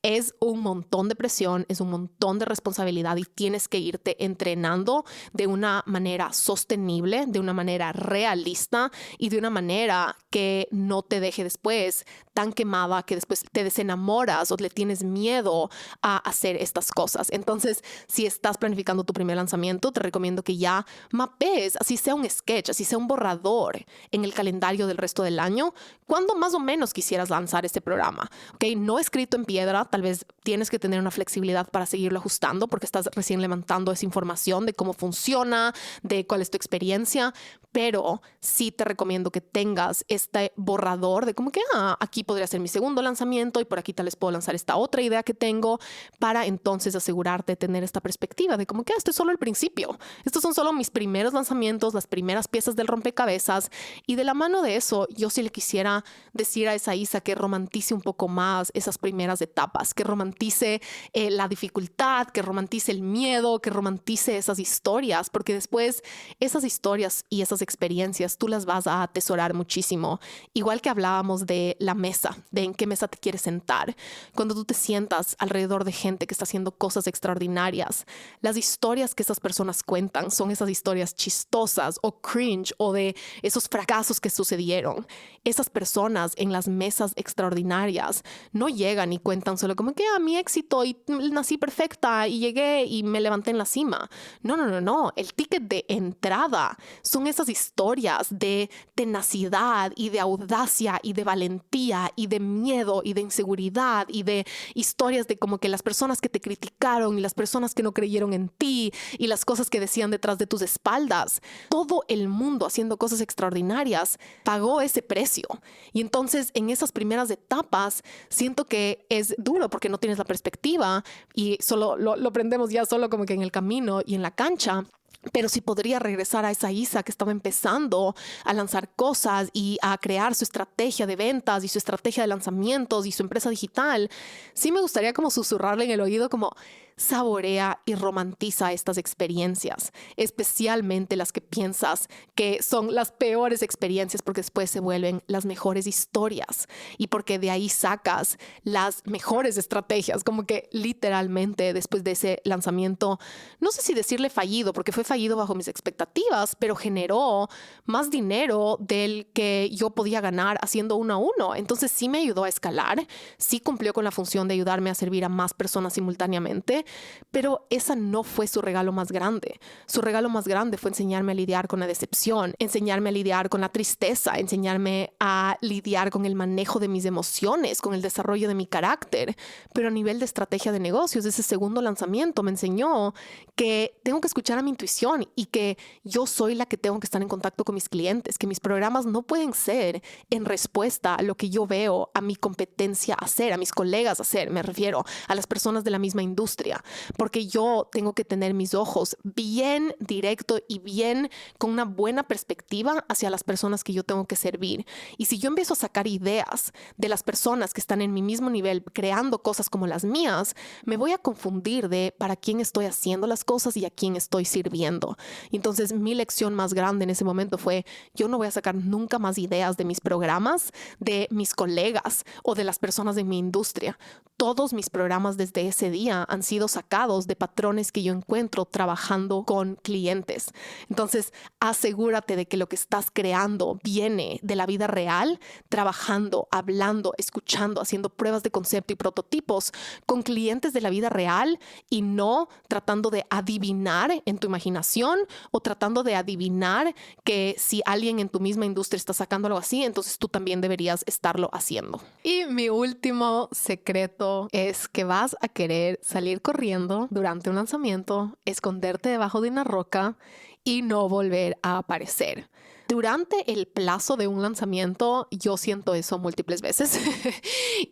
Speaker 1: Es un montón de presión, es un montón de responsabilidad y tienes que irte entrenando de una manera sostenible, de una manera realista y de una manera que no te deje después tan quemada que después te desenamoras o le tienes miedo a hacer estas cosas. Entonces, si estás planificando tu primer lanzamiento, te recomiendo que ya mapees, así sea un sketch, así sea un borrador en el calendario del resto del año, cuándo más o menos quisieras lanzar este programa. ¿Okay? No escrito en piedra, tal vez tienes que tener una flexibilidad para seguirlo ajustando porque estás recién levantando esa información de cómo funciona, de cuál es tu experiencia, pero sí te recomiendo que tengas este borrador de como que, aquí podría ser mi segundo lanzamiento y por aquí tal vez puedo lanzar esta otra idea que tengo, para entonces asegurarte de tener esta perspectiva de como que esto es solo el principio. Estos son solo mis primeros lanzamientos, las primeras piezas del rompecabezas, y de la mano de eso yo sí le quisiera decir a esa Isa que romantice un poco más esas primeras etapas, que romantice la dificultad, que romantice el miedo, que romantice esas historias, porque después esas historias y esas experiencias tú las vas a atesorar muchísimo. Igual que hablábamos de la mesa, de en qué mesa te quieres sentar. Cuando tú te sientas alrededor de gente que está haciendo cosas extraordinarias, las historias que esas personas cuentan son esas historias chistosas o cringe o de esos fracasos que sucedieron. Esas personas en las mesas extraordinarias no llegan y cuentan solo como que mi éxito y nací perfecta y llegué y me levanté en la cima. No. El ticket de entrada son esas historias de tenacidad y de audacia y de valentía y de miedo y de inseguridad y de historias de como que las personas que te criticaron y las personas que no creyeron en ti y las cosas que decían detrás de tus espaldas. Todo el mundo haciendo cosas extraordinarias pagó ese precio. Y entonces en esas primeras etapas siento que es duro porque no tienes la perspectiva y solo lo aprendemos ya solo como que en el camino y en la cancha. Pero sí podría regresar a esa Isa que estaba empezando a lanzar cosas y a crear su estrategia de ventas y su estrategia de lanzamientos y su empresa digital. Sí me gustaría como susurrarle en el oído como saborea y romantiza estas experiencias, especialmente las que piensas que son las peores experiencias porque después se vuelven las mejores historias y porque de ahí sacas las mejores estrategias, como que literalmente después de ese lanzamiento, no sé si decirle fallido, porque fue fallido bajo mis expectativas, pero generó más dinero del que yo podía ganar haciendo uno a uno. Entonces sí me ayudó a escalar, sí cumplió con la función de ayudarme a servir a más personas simultáneamente, pero esa no fue su regalo más grande. Su regalo más grande fue enseñarme a lidiar con la decepción, enseñarme a lidiar con la tristeza, enseñarme a lidiar con el manejo de mis emociones, con el desarrollo de mi carácter. Pero a nivel de estrategia de negocios, ese segundo lanzamiento me enseñó que tengo que escuchar a mi intuición y que yo soy la que tengo que estar en contacto con mis clientes, que mis programas no pueden ser en respuesta a lo que yo veo a mi competencia hacer, a mis colegas hacer, me refiero a las personas de la misma industria, porque yo tengo que tener mis ojos bien directo y bien con una buena perspectiva hacia las personas que yo tengo que servir. Y si yo empiezo a sacar ideas de las personas que están en mi mismo nivel creando cosas como las mías, me voy a confundir de para quién estoy haciendo las cosas y a quién estoy sirviendo. Entonces mi lección más grande en ese momento fue: yo no voy a sacar nunca más ideas de mis programas, de mis colegas o de las personas de mi industria. Todos mis programas desde ese día han sido sacados de patrones que yo encuentro trabajando con clientes. Entonces, asegúrate de que lo que estás creando viene de la vida real, trabajando, hablando, escuchando, haciendo pruebas de concepto y prototipos con clientes de la vida real y no tratando de adivinar en tu imaginación o tratando de adivinar que si alguien en tu misma industria está sacando algo así, entonces tú también deberías estarlo haciendo. Y mi último secreto es que vas a querer salir corriendo durante un lanzamiento, esconderte debajo de una roca y no volver a aparecer. Durante el plazo de un lanzamiento, yo siento eso múltiples veces.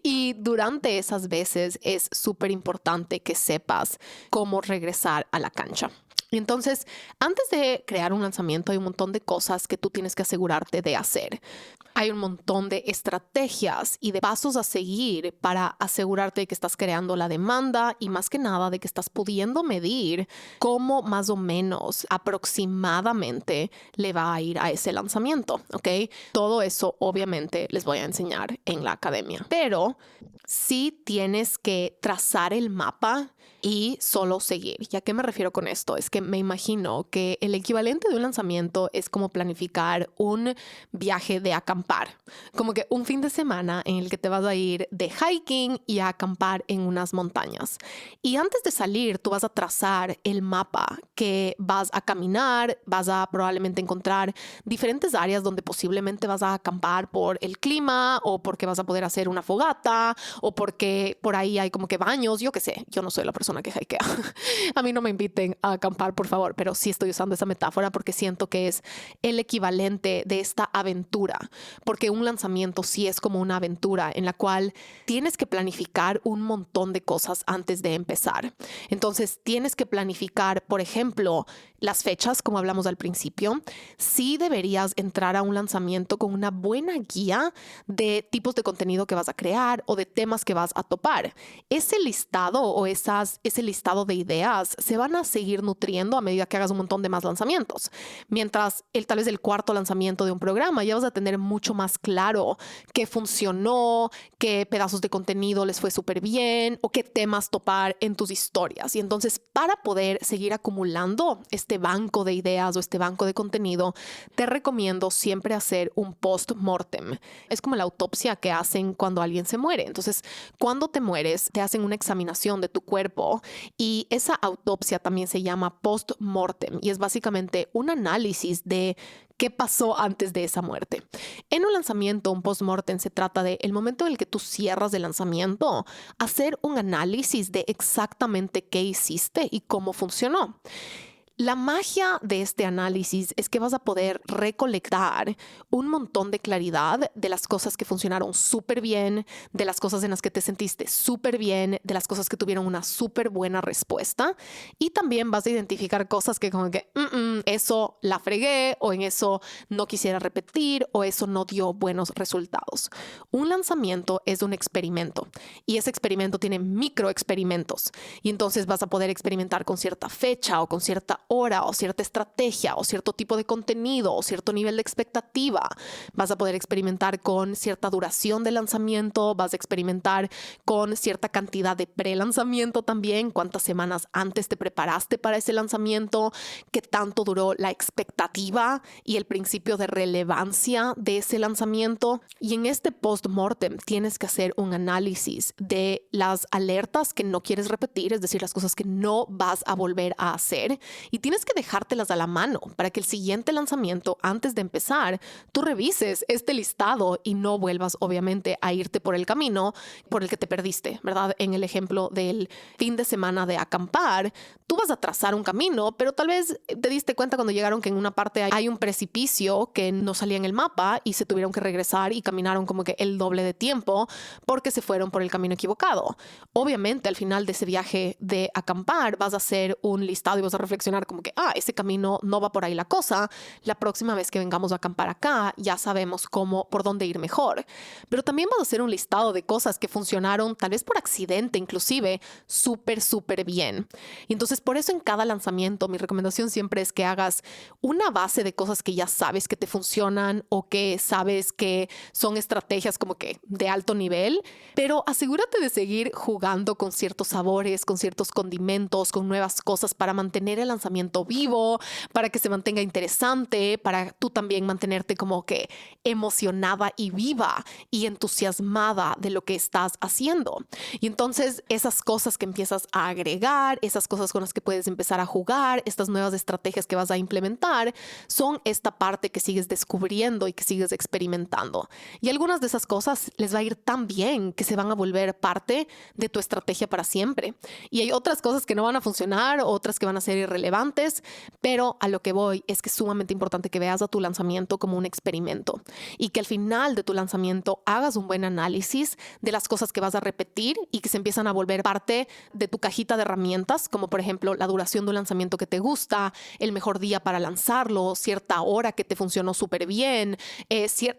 Speaker 1: Y durante esas veces es súper importante que sepas cómo regresar a la cancha. Entonces, antes de crear un lanzamiento, hay un montón de cosas que tú tienes que asegurarte de hacer. Hay un montón de estrategias y de pasos a seguir para asegurarte de que estás creando la demanda y más que nada de que estás pudiendo medir cómo más o menos aproximadamente le va a ir a ese lanzamiento, ¿ok? Todo eso obviamente les voy a enseñar en la academia, pero sí tienes que trazar el mapa y solo seguir. ¿Y a qué me refiero con esto? Es que me imagino que el equivalente de un lanzamiento es como planificar un viaje de acampar, como que un fin de semana en el que te vas a ir de hiking y a acampar en unas montañas. Y antes de salir, tú vas a trazar el mapa que vas a caminar, vas a probablemente encontrar diferentes áreas donde posiblemente vas a acampar por el clima o porque vas a poder hacer una fogata o porque por ahí hay como que baños, yo qué sé, yo no soy la persona que hikea. A mí no me inviten a acampar, por favor, pero sí estoy usando esa metáfora porque siento que es el equivalente de esta aventura, porque un lanzamiento sí es como una aventura en la cual tienes que planificar un montón de cosas antes de empezar. Entonces, tienes que planificar, por ejemplo, las fechas, como hablamos al principio. Sí deberías entrar a un lanzamiento con una buena guía de tipos de contenido que vas a crear o de temas que vas a topar. Ese listado o ese listado de ideas se van a seguir nutriendo a medida que hagas un montón de más lanzamientos. Mientras tal vez el cuarto lanzamiento de un programa ya vas a tener mucho más claro qué funcionó, qué pedazos de contenido les fue súper bien o qué temas topar en tus historias. Y entonces, para poder seguir acumulando este banco de ideas o este banco de contenido, te recomiendo siempre hacer un post-mortem. Es como la autopsia que hacen cuando alguien se muere. Entonces, cuando te mueres, te hacen una examinación de tu cuerpo y esa autopsia también se llama post-mortem y es básicamente un análisis de qué pasó antes de esa muerte. En un lanzamiento, un post-mortem se trata de el momento en el que tú cierras el lanzamiento, hacer un análisis de exactamente qué hiciste y cómo funcionó. La magia de este análisis es que vas a poder recolectar un montón de claridad de las cosas que funcionaron súper bien, de las cosas en las que te sentiste súper bien, de las cosas que tuvieron una súper buena respuesta, y también vas a identificar cosas que como que eso la fregué, o en eso no quisiera repetir, o eso no dio buenos resultados. Un lanzamiento es un experimento y ese experimento tiene microexperimentos, y entonces vas a poder experimentar con cierta fecha o con cierta hora o cierta estrategia o cierto tipo de contenido o cierto nivel de expectativa. Vas a poder experimentar con cierta duración de lanzamiento, vas a experimentar con cierta cantidad de pre-lanzamiento también, cuántas semanas antes te preparaste para ese lanzamiento, qué tanto duró la expectativa y el principio de relevancia de ese lanzamiento. Y en este post-mortem tienes que hacer un análisis de las alertas que no quieres repetir, es decir, las cosas que no vas a volver a hacer, y tienes que dejártelas a la mano para que el siguiente lanzamiento, antes de empezar, tú revises este listado y no vuelvas, obviamente, a irte por el camino por el que te perdiste, ¿verdad? En el ejemplo del fin de semana de acampar, tú vas a trazar un camino, pero tal vez te diste cuenta cuando llegaron que en una parte hay un precipicio que no salía en el mapa y se tuvieron que regresar y caminaron como que el doble de tiempo porque se fueron por el camino equivocado. Obviamente, al final de ese viaje de acampar, vas a hacer un listado y vas a reflexionar como que, ese camino no va por ahí la cosa. La próxima vez que vengamos a acampar acá, ya sabemos por dónde ir mejor. Pero también vas a hacer un listado de cosas que funcionaron, tal vez por accidente, inclusive, súper, súper bien. Y entonces, por eso en cada lanzamiento, mi recomendación siempre es que hagas una base de cosas que ya sabes que te funcionan o que sabes que son estrategias como que de alto nivel, pero asegúrate de seguir jugando con ciertos sabores, con ciertos condimentos, con nuevas cosas para mantener el lanzamiento vivo, para que se mantenga interesante, para tú también mantenerte como que emocionada y viva y entusiasmada de lo que estás haciendo. Y entonces esas cosas que empiezas a agregar, esas cosas con las que puedes empezar a jugar, estas nuevas estrategias que vas a implementar, son esta parte que sigues descubriendo y que sigues experimentando. Y algunas de esas cosas les va a ir tan bien que se van a volver parte de tu estrategia para siempre. Y hay otras cosas que no van a funcionar, otras que van a ser irrelevantes, pero a lo que voy es que es sumamente importante que veas a tu lanzamiento como un experimento y que al final de tu lanzamiento hagas un buen análisis de las cosas que vas a repetir y que se empiezan a volver parte de tu cajita de herramientas, como por ejemplo la duración de un lanzamiento que te gusta, el mejor día para lanzarlo, cierta hora que te funcionó súper bien,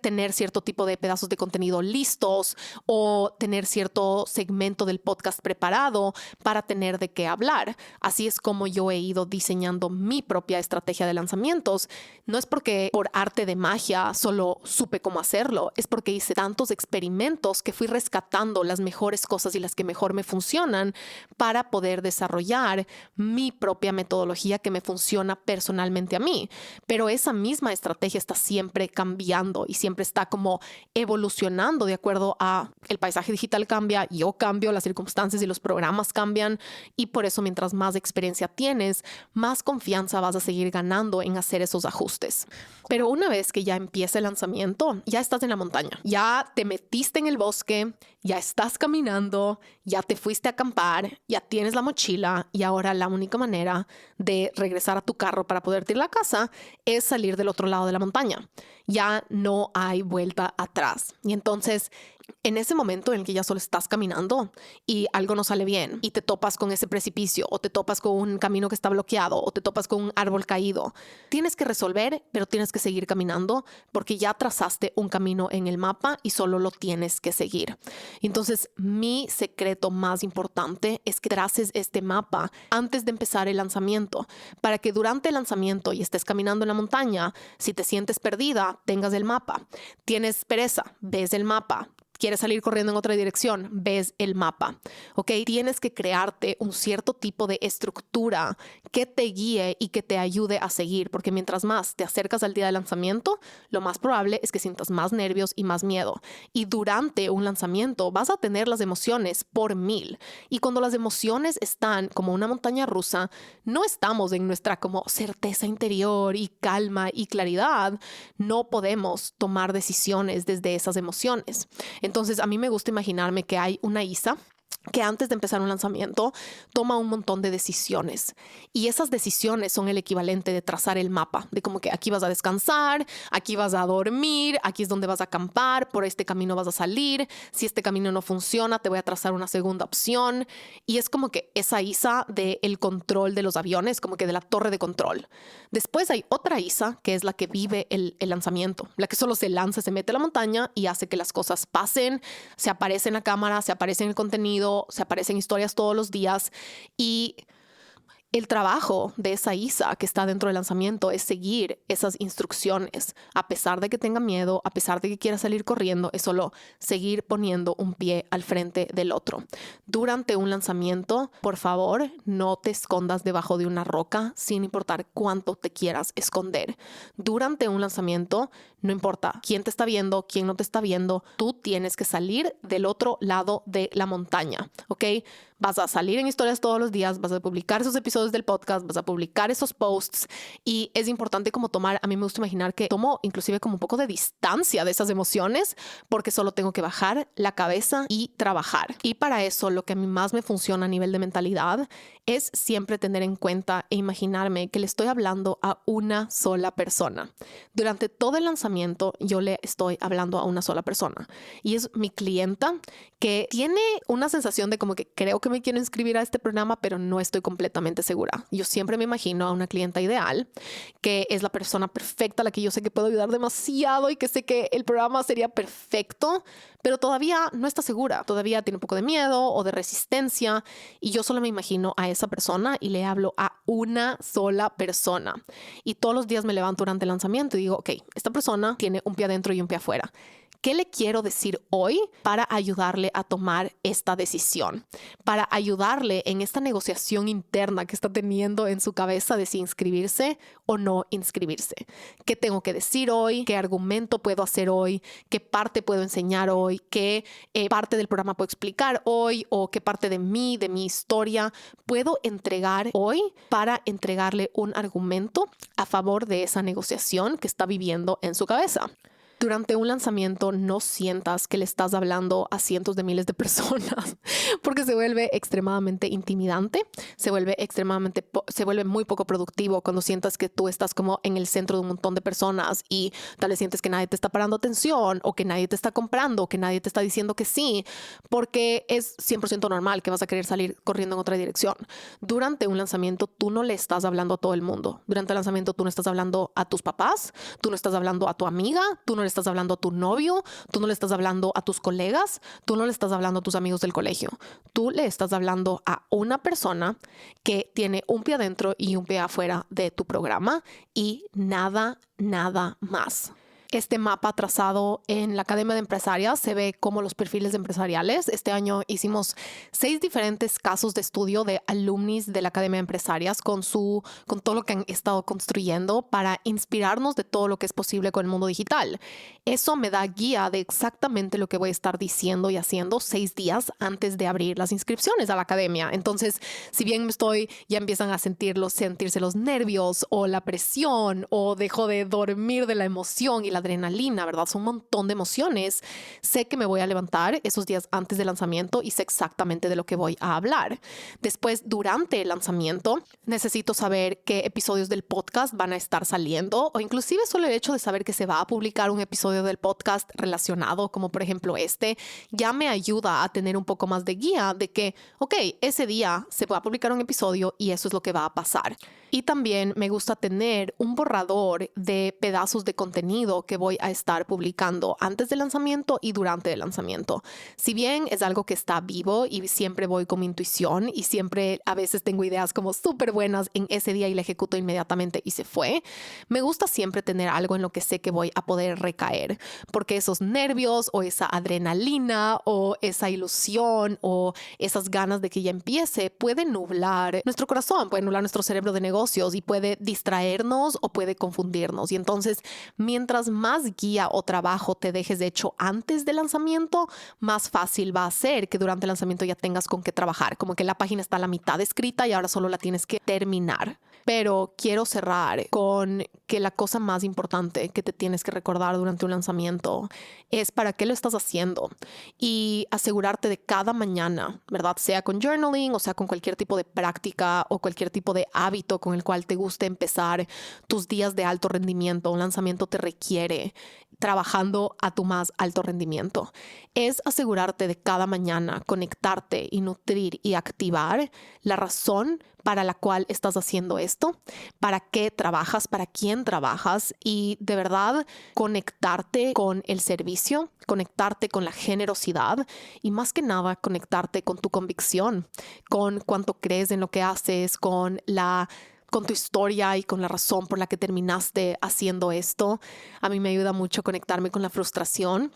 Speaker 1: tener cierto tipo de pedazos de contenido listos o tener cierto segmento del podcast preparado para tener de qué hablar. Así es como yo he ido diseñando mi propia estrategia de lanzamientos. No es porque por arte de magia solo supe cómo hacerlo, es porque hice tantos experimentos que fui rescatando las mejores cosas y las que mejor me funcionan para poder desarrollar mi propia metodología que me funciona personalmente a mí. Pero esa misma estrategia está siempre cambiando y siempre está como evolucionando de acuerdo a el paisaje digital cambia, yo cambio, las circunstancias y los programas cambian, y por eso mientras más experiencia tienes, más confianza vas a seguir ganando en hacer esos ajustes. Pero una vez que ya empieza el lanzamiento, ya estás en la montaña, ya te metiste en el bosque, ya estás caminando, ya te fuiste a acampar, ya tienes la mochila y ahora la única manera de regresar a tu carro para poderte ir a la casa es salir del otro lado de la montaña. Ya no hay vuelta atrás. Y entonces, en ese momento en el que ya solo estás caminando y algo no sale bien y te topas con ese precipicio o te topas con un camino que está bloqueado o te topas con un árbol caído, tienes que resolver, pero tienes que seguir caminando porque ya trazaste un camino en el mapa y solo lo tienes que seguir. Entonces, mi secreto más importante es que traces este mapa antes de empezar el lanzamiento para que durante el lanzamiento y estés caminando en la montaña, si te sientes perdida, tengas el mapa. Tienes pereza, ves el mapa. Quieres salir corriendo en otra dirección, ves el mapa, ¿ok? Tienes que crearte un cierto tipo de estructura que te guíe y que te ayude a seguir, porque mientras más te acercas al día de lanzamiento, lo más probable es que sientas más nervios y más miedo. Y durante un lanzamiento vas a tener las emociones por 1000. Y cuando las emociones están como una montaña rusa, no estamos en nuestra como certeza interior y calma y claridad. No podemos tomar decisiones desde esas emociones. Entonces, a mí me gusta imaginarme que hay una Isa que antes de empezar un lanzamiento toma un montón de decisiones, y esas decisiones son el equivalente de trazar el mapa, de como que aquí vas a descansar, aquí vas a dormir, aquí es donde vas a acampar, por este camino vas a salir, si este camino no funciona te voy a trazar una segunda opción, y es como que esa Isa del control de los aviones, como que de la torre de control. Después hay otra Isa que es la que vive el lanzamiento, la que solo se lanza, se mete a la montaña y hace que las cosas pasen, se aparece en la cámara, se aparece en el contenido, se aparecen historias todos los días, y el trabajo de esa Isa que está dentro del lanzamiento es seguir esas instrucciones. A pesar de que tenga miedo, a pesar de que quiera salir corriendo, es solo seguir poniendo un pie al frente del otro. Durante un lanzamiento, por favor, no te escondas debajo de una roca sin importar cuánto te quieras esconder. Durante un lanzamiento, no importa quién te está viendo, quién no te está viendo, tú tienes que salir del otro lado de la montaña, ¿ok? Vas a salir en historias todos los días, vas a publicar esos episodios del podcast, vas a publicar esos posts, y es importante como a mí me gusta imaginar que tomo inclusive como un poco de distancia de esas emociones, porque solo tengo que bajar la cabeza y trabajar. Y para eso lo que a mí más me funciona a nivel de mentalidad es siempre tener en cuenta e imaginarme que le estoy hablando a una sola persona. Durante todo el lanzamiento yo le estoy hablando a una sola persona, y es mi clienta, que tiene una sensación de como que creo que me quiero inscribir a este programa, pero no estoy completamente segura. Yo siempre me imagino a una clienta ideal, que es la persona perfecta, a la que yo sé que puedo ayudar demasiado y que sé que el programa sería perfecto, pero todavía no está segura. Todavía tiene un poco de miedo o de resistencia, y yo solo me imagino a esa persona y le hablo a una sola persona. Y todos los días me levanto durante el lanzamiento y digo, ok, esta persona tiene un pie adentro y un pie afuera. ¿Qué le quiero decir hoy para ayudarle a tomar esta decisión? Para ayudarle en esta negociación interna que está teniendo en su cabeza de si inscribirse o no inscribirse. ¿Qué tengo que decir hoy? ¿Qué argumento puedo hacer hoy? ¿Qué parte puedo enseñar hoy? ¿Qué parte del programa puedo explicar hoy? ¿O qué parte de mi historia puedo entregar hoy para entregarle un argumento a favor de esa negociación que está viviendo en su cabeza? Durante un lanzamiento no sientas que le estás hablando a cientos de miles de personas, porque se vuelve extremadamente intimidante, se vuelve muy poco productivo cuando sientas que tú estás como en el centro de un montón de personas y tal vez sientes que nadie te está parando atención, o que nadie te está comprando, o que nadie te está diciendo que sí, porque es 100% normal que vas a querer salir corriendo en otra dirección. Durante un lanzamiento tú no le estás hablando a todo el mundo. Durante el lanzamiento tú no estás hablando a tus papás, tú no estás hablando a tu amiga, tú no le estás hablando a tu novio, tú no le estás hablando a tus colegas, tú no le estás hablando a tus amigos del colegio. Tú le estás hablando a una persona que tiene un pie adentro y un pie afuera de tu programa, y nada más. Este mapa trazado en la Academia de Empresarias se ve como los perfiles empresariales. Este año hicimos 6 diferentes casos de estudio de alumnis de la Academia de Empresarias con todo lo que han estado construyendo para inspirarnos de todo lo que es posible con el mundo digital. Eso me da guía de exactamente lo que voy a estar diciendo y haciendo 6 días antes de abrir las inscripciones a la academia. Entonces, si bien ya empiezan a sentirse los nervios o la presión, o dejo de dormir de la emoción y la adrenalina, ¿verdad? Son un montón de emociones. Sé que me voy a levantar esos días antes del lanzamiento y sé exactamente de lo que voy a hablar. Después, durante el lanzamiento, necesito saber qué episodios del podcast van a estar saliendo, o inclusive solo el hecho de saber que se va a publicar un episodio del podcast relacionado, como por ejemplo ya me ayuda a tener un poco más de guía de que, ok, ese día se va a publicar un episodio y eso es lo que va a pasar. Y también me gusta tener un borrador de pedazos de contenido que voy a estar publicando antes del lanzamiento y durante el lanzamiento. Si bien es algo que está vivo y siempre voy con mi intuición y siempre a veces tengo ideas como súper buenas en ese día y la ejecuto inmediatamente y se fue, me gusta siempre tener algo en lo que sé que voy a poder recaer, porque esos nervios o esa adrenalina o esa ilusión o esas ganas de que ya empiece pueden nublar nuestro corazón, puede nublar nuestro cerebro de negocios y puede distraernos o puede confundirnos. Y entonces, mientras más guía o trabajo te dejes de hecho antes del lanzamiento, más fácil va a ser que durante el lanzamiento ya tengas con qué trabajar, como que la página está a la mitad escrita y ahora solo la tienes que terminar. Pero quiero cerrar con que la cosa más importante que te tienes que recordar durante un lanzamiento es para qué lo estás haciendo y asegurarte de cada mañana, ¿verdad? Sea con journaling o sea con cualquier tipo de práctica o cualquier tipo de hábito con el cual te guste empezar tus días de alto rendimiento. Un lanzamiento te requiere trabajando a tu más alto rendimiento. Es asegurarte de cada mañana conectarte y nutrir y activar la razón para la cual estás haciendo esto, para qué trabajas, para quién trabajas y de verdad conectarte con el servicio, conectarte con la generosidad y más que nada conectarte con tu convicción, con cuánto crees en lo que haces, con tu historia y con la razón por la que terminaste haciendo esto. A mí me ayuda mucho conectarme con la frustración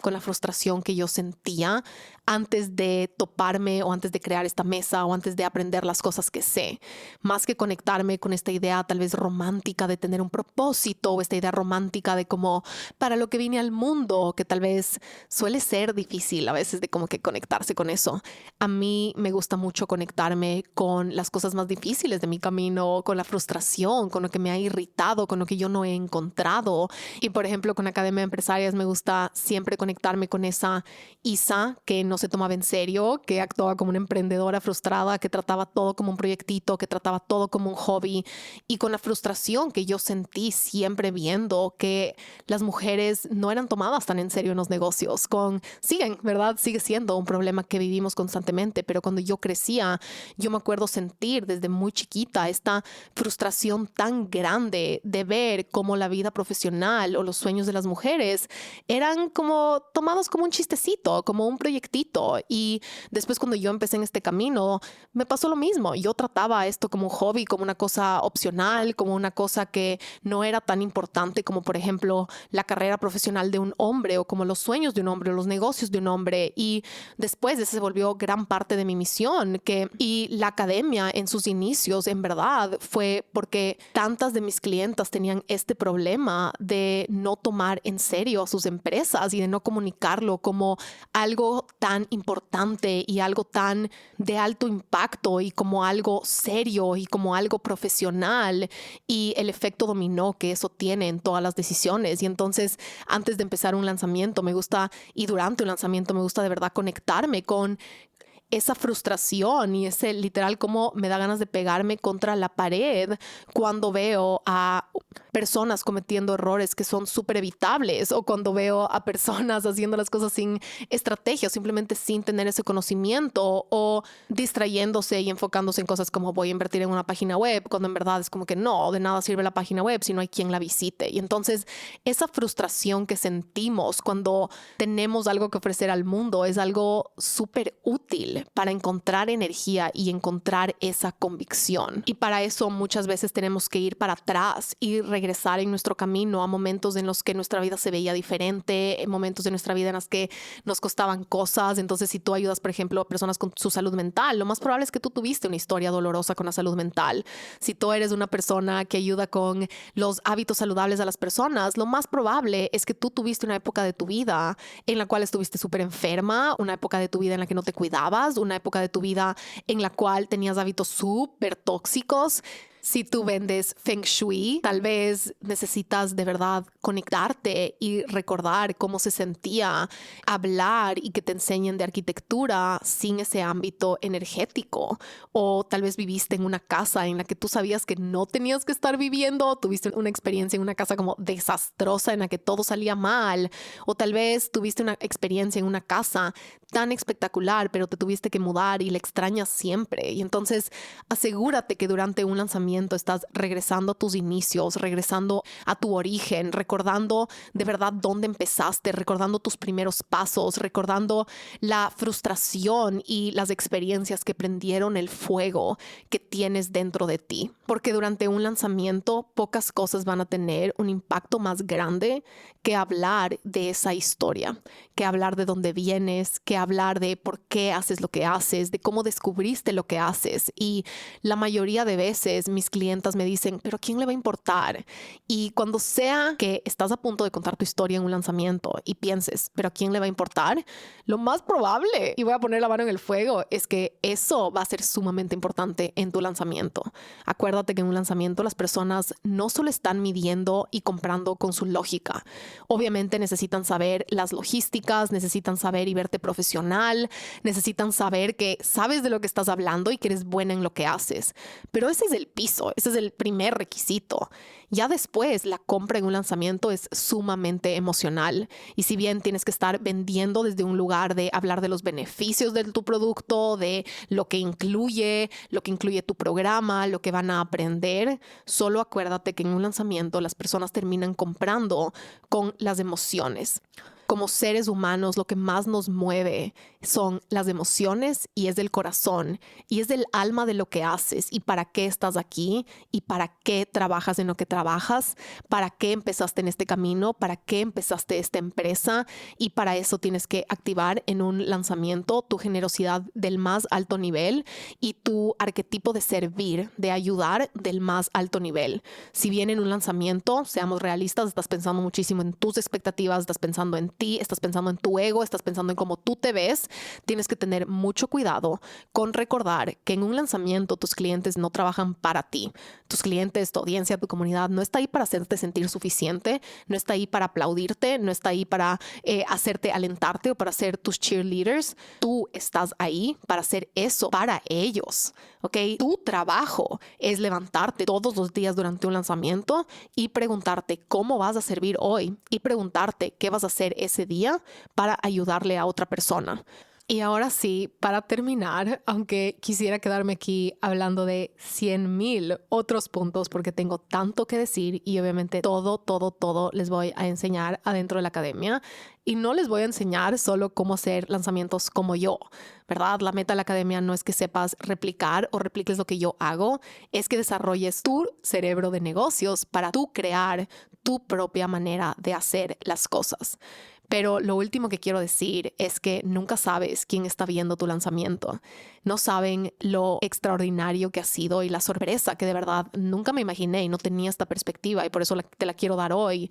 Speaker 1: que yo sentía antes de toparme o antes de crear esta mesa o antes de aprender las cosas que sé. Más que conectarme con esta idea tal vez romántica de tener un propósito o esta idea romántica de como para lo que vine al mundo, que tal vez suele ser difícil a veces de como que conectarse con eso. A mí me gusta mucho conectarme con las cosas más difíciles de mi camino, con la frustración, con lo que me ha irritado, con lo que yo no he encontrado. Y por ejemplo, con Academia de Empresarias me gusta siempre conectarme con esa Isa que no se tomaba en serio, que actuaba como una emprendedora frustrada, que trataba todo como un proyectito, que trataba todo como un hobby y con la frustración que yo sentí siempre viendo que las mujeres no eran tomadas tan en serio en los negocios. ¿Verdad? Sigue siendo un problema que vivimos constantemente, pero cuando yo crecía, yo me acuerdo sentir desde muy chiquita esta frustración tan grande de ver cómo la vida profesional o los sueños de las mujeres eran como tomados como un chistecito, como un proyectito. Y después cuando yo empecé en este camino, me pasó lo mismo. Yo trataba esto como un hobby, como una cosa opcional, como una cosa que no era tan importante como, por ejemplo, la carrera profesional de un hombre o como los sueños de un hombre o los negocios de un hombre. Y después ese se volvió gran parte de mi misión. Y la academia en sus inicios, en verdad, fue porque tantas de mis clientas tenían este problema de no tomar en serio a sus empresas y de no comunicarlo como algo tan importante y algo tan de alto impacto y como algo serio y como algo profesional y el efecto dominó que eso tiene en todas las decisiones. Y entonces, antes de empezar un lanzamiento y durante un lanzamiento me gusta de verdad conectarme con esa frustración y ese literal como me da ganas de pegarme contra la pared cuando veo a personas cometiendo errores que son súper evitables o cuando veo a personas haciendo las cosas sin estrategia, simplemente sin tener ese conocimiento o distrayéndose y enfocándose en cosas como voy a invertir en una página web, cuando en verdad es como que no, de nada sirve la página web si no hay quien la visite. Y entonces esa frustración que sentimos cuando tenemos algo que ofrecer al mundo es algo súper útil para encontrar energía y encontrar esa convicción. Y para eso muchas veces tenemos que ir para atrás y regresar en nuestro camino a momentos en los que nuestra vida se veía diferente, en momentos de nuestra vida en los que nos costaban cosas. Entonces, si tú ayudas, por ejemplo, a personas con su salud mental, lo más probable es que tú tuviste una historia dolorosa con la salud mental. Si tú eres una persona que ayuda con los hábitos saludables a las personas, lo más probable es que tú tuviste una época de tu vida en la cual estuviste súper enferma, una época de tu vida en la que no te cuidabas, una época de tu vida en la cual tenías hábitos súper tóxicos. Si tú vendes Feng Shui, tal vez necesitas de verdad conectarte y recordar cómo se sentía hablar y que te enseñen de arquitectura sin ese ámbito energético. O tal vez viviste en una casa en la que tú sabías que no tenías que estar viviendo, o tuviste una experiencia en una casa como desastrosa en la que todo salía mal. O tal vez tuviste una experiencia en una casa tan espectacular, pero te tuviste que mudar y la extrañas siempre. Y entonces asegúrate que durante un lanzamiento estás regresando a tus inicios, regresando a tu origen, recordando de verdad dónde empezaste, recordando tus primeros pasos, recordando la frustración y las experiencias que prendieron el fuego que tienes dentro de ti. Porque durante un lanzamiento pocas cosas van a tener un impacto más grande que hablar de esa historia, que hablar de dónde vienes, que hablar de por qué haces lo que haces, de cómo descubriste lo que haces. Y la mayoría de veces mis clientas me dicen, pero ¿a quién le va a importar? Y cuando sea que estás a punto de contar tu historia en un lanzamiento y pienses, pero ¿a quién le va a importar? Lo más probable, y voy a poner la mano en el fuego, es que eso va a ser sumamente importante en tu lanzamiento. Acuérdate que en un lanzamiento las personas no solo están midiendo y comprando con su lógica. Obviamente necesitan saber las logísticas, necesitan saber y verte profesional, necesitan saber que sabes de lo que estás hablando y que eres buena en lo que haces. Pero ese es el piso, ese es el primer requisito. Ya después, la compra en un lanzamiento es sumamente emocional. Y si bien tienes que estar vendiendo desde un lugar de hablar de los beneficios de tu producto, de lo que incluye tu programa, lo que van a aprender, solo acuérdate que en un lanzamiento las personas terminan comprando con las emociones. Como seres humanos, lo que más nos mueve son las emociones y es del corazón y es del alma de lo que haces y para qué estás aquí y para qué trabajas en lo que trabajas, para qué empezaste en este camino, para qué empezaste esta empresa y para eso tienes que activar en un lanzamiento tu generosidad del más alto nivel y tu arquetipo de servir, de ayudar del más alto nivel. Si bien en un lanzamiento, seamos realistas, estás pensando muchísimo en tus expectativas, estás pensando en ti, estás pensando en tu ego, estás pensando en cómo tú te ves, tienes que tener mucho cuidado con recordar que en un lanzamiento tus clientes no trabajan para ti. Tus clientes, tu audiencia, tu comunidad no está ahí para hacerte sentir suficiente, no está ahí para aplaudirte, no está ahí para hacerte alentarte o para ser tus cheerleaders. Tú estás ahí para hacer eso para ellos, ¿ok? Tu trabajo es levantarte todos los días durante un lanzamiento y preguntarte cómo vas a servir hoy y preguntarte qué vas a hacer ese día para ayudarle a otra persona. Y ahora sí, para terminar, aunque quisiera quedarme aquí hablando de 100,000 otros puntos porque tengo tanto que decir y obviamente todo les voy a enseñar adentro de la academia. Y no les voy a enseñar solo cómo hacer lanzamientos como yo, ¿verdad? La meta de la academia no es que sepas replicar o repliques lo que yo hago, es que desarrolles tu cerebro de negocios para tú crear tu propia manera de hacer las cosas. Pero lo último que quiero decir es que nunca sabes quién está viendo tu lanzamiento. No saben lo extraordinario que ha sido y la sorpresa que de verdad nunca me imaginé y no tenía esta perspectiva y por eso te la quiero dar hoy.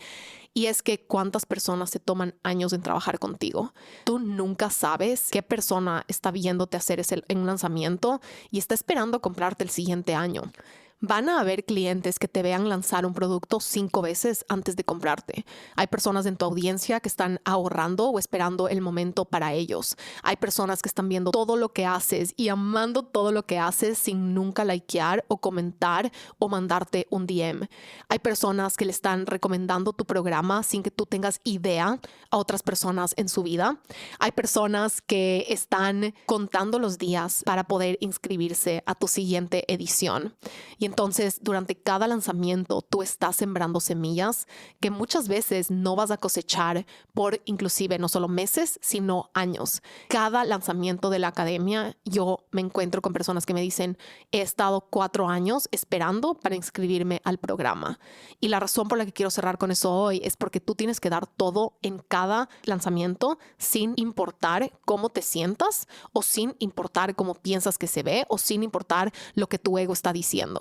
Speaker 1: Y es que cuántas personas se toman años en trabajar contigo. Tú nunca sabes qué persona está viéndote hacer en un lanzamiento y está esperando comprarte el siguiente año. Van a haber clientes que te vean lanzar un producto 5 veces antes de comprarte. Hay personas en tu audiencia que están ahorrando o esperando el momento para ellos. Hay personas que están viendo todo lo que haces y amando todo lo que haces sin nunca likear o comentar o mandarte un DM. Hay personas que le están recomendando tu programa sin que tú tengas idea a otras personas en su vida. Hay personas que están contando los días para poder inscribirse a tu siguiente edición. Y entonces, durante cada lanzamiento, tú estás sembrando semillas que muchas veces no vas a cosechar por inclusive no solo meses, sino años. Cada lanzamiento de la academia, yo me encuentro con personas que me dicen, he estado 4 años esperando para inscribirme al programa. Y la razón por la que quiero cerrar con eso hoy es porque tú tienes que dar todo en cada lanzamiento sin importar cómo te sientas o sin importar cómo piensas que se ve o sin importar lo que tu ego está diciendo.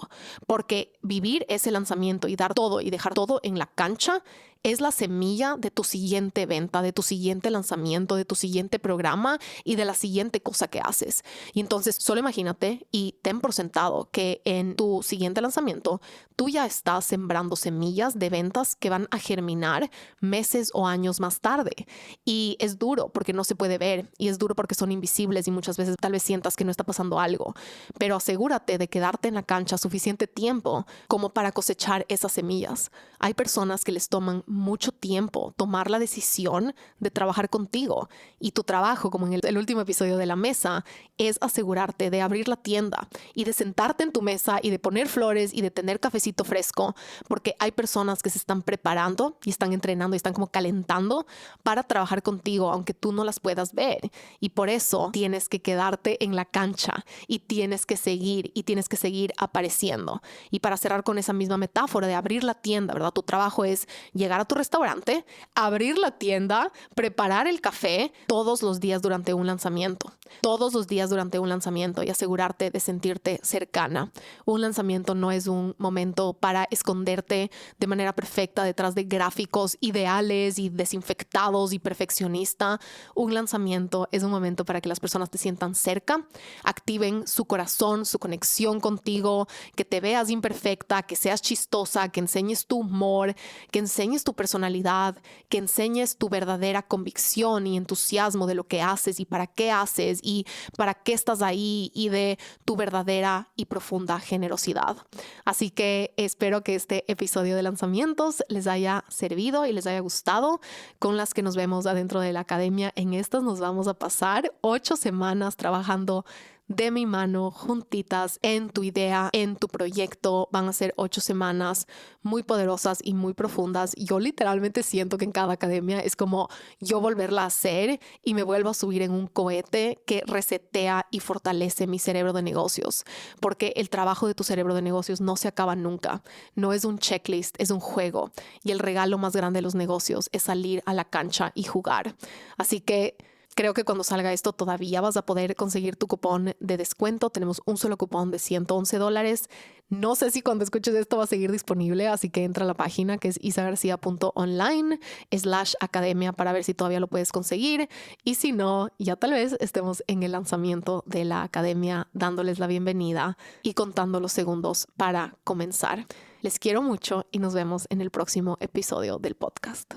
Speaker 1: Porque vivir ese lanzamiento y dar todo y dejar todo en la cancha es la semilla de tu siguiente venta, de tu siguiente lanzamiento, de tu siguiente programa y de la siguiente cosa que haces. Y entonces solo imagínate y ten por sentado que en tu siguiente lanzamiento tú ya estás sembrando semillas de ventas que van a germinar meses o años más tarde. Y es duro porque no se puede ver y es duro porque son invisibles y muchas veces tal vez sientas que no está pasando algo. Pero asegúrate de quedarte en la cancha suficiente tiempo como para cosechar esas semillas. Hay personas que les toman mucho tiempo tomar la decisión de trabajar contigo y tu trabajo, como en el último episodio de La Mesa, es asegurarte de abrir la tienda y de sentarte en tu mesa y de poner flores y de tener cafecito fresco, porque hay personas que se están preparando y están entrenando y están como calentando para trabajar contigo, aunque tú no las puedas ver. Y por eso tienes que quedarte en la cancha y tienes que seguir apareciendo. Y para cerrar con esa misma metáfora de abrir la tienda, ¿verdad? Tu trabajo es llegar llegar a tu restaurante, abrir la tienda, preparar el café todos los días durante un lanzamiento. Todos los días durante un lanzamiento y asegurarte de sentirte cercana. Un lanzamiento no es un momento para esconderte de manera perfecta detrás de gráficos ideales y desinfectados y perfeccionista. Un lanzamiento es un momento para que las personas te sientan cerca, activen su corazón, su conexión contigo, que te veas imperfecta, que seas chistosa, que enseñes tu humor, que enseñes tu personalidad, que enseñes tu verdadera convicción y entusiasmo de lo que haces y para qué haces y para qué estás ahí y de tu verdadera y profunda generosidad. Así que espero que este episodio de lanzamientos les haya servido y les haya gustado. Con las que nos vemos adentro de la academia, en estas nos vamos a pasar 8 semanas trabajando de mi mano, juntitas, en tu idea, en tu proyecto. Van a ser 8 semanas muy poderosas y muy profundas. Yo literalmente siento que en cada academia es como yo volverla a hacer y me vuelvo a subir en un cohete que resetea y fortalece mi cerebro de negocios. Porque el trabajo de tu cerebro de negocios no se acaba nunca. No es un checklist, es un juego. Y el regalo más grande de los negocios es salir a la cancha y jugar. Así que creo que cuando salga esto todavía vas a poder conseguir tu cupón de descuento. Tenemos un solo cupón de $111. No sé si cuando escuches esto va a seguir disponible, así que entra a la página que es isagarcia.online/academia para ver si todavía lo puedes conseguir. Y si no, ya tal vez estemos en el lanzamiento de la academia dándoles la bienvenida y contando los segundos para comenzar. Les quiero mucho y nos vemos en el próximo episodio del podcast.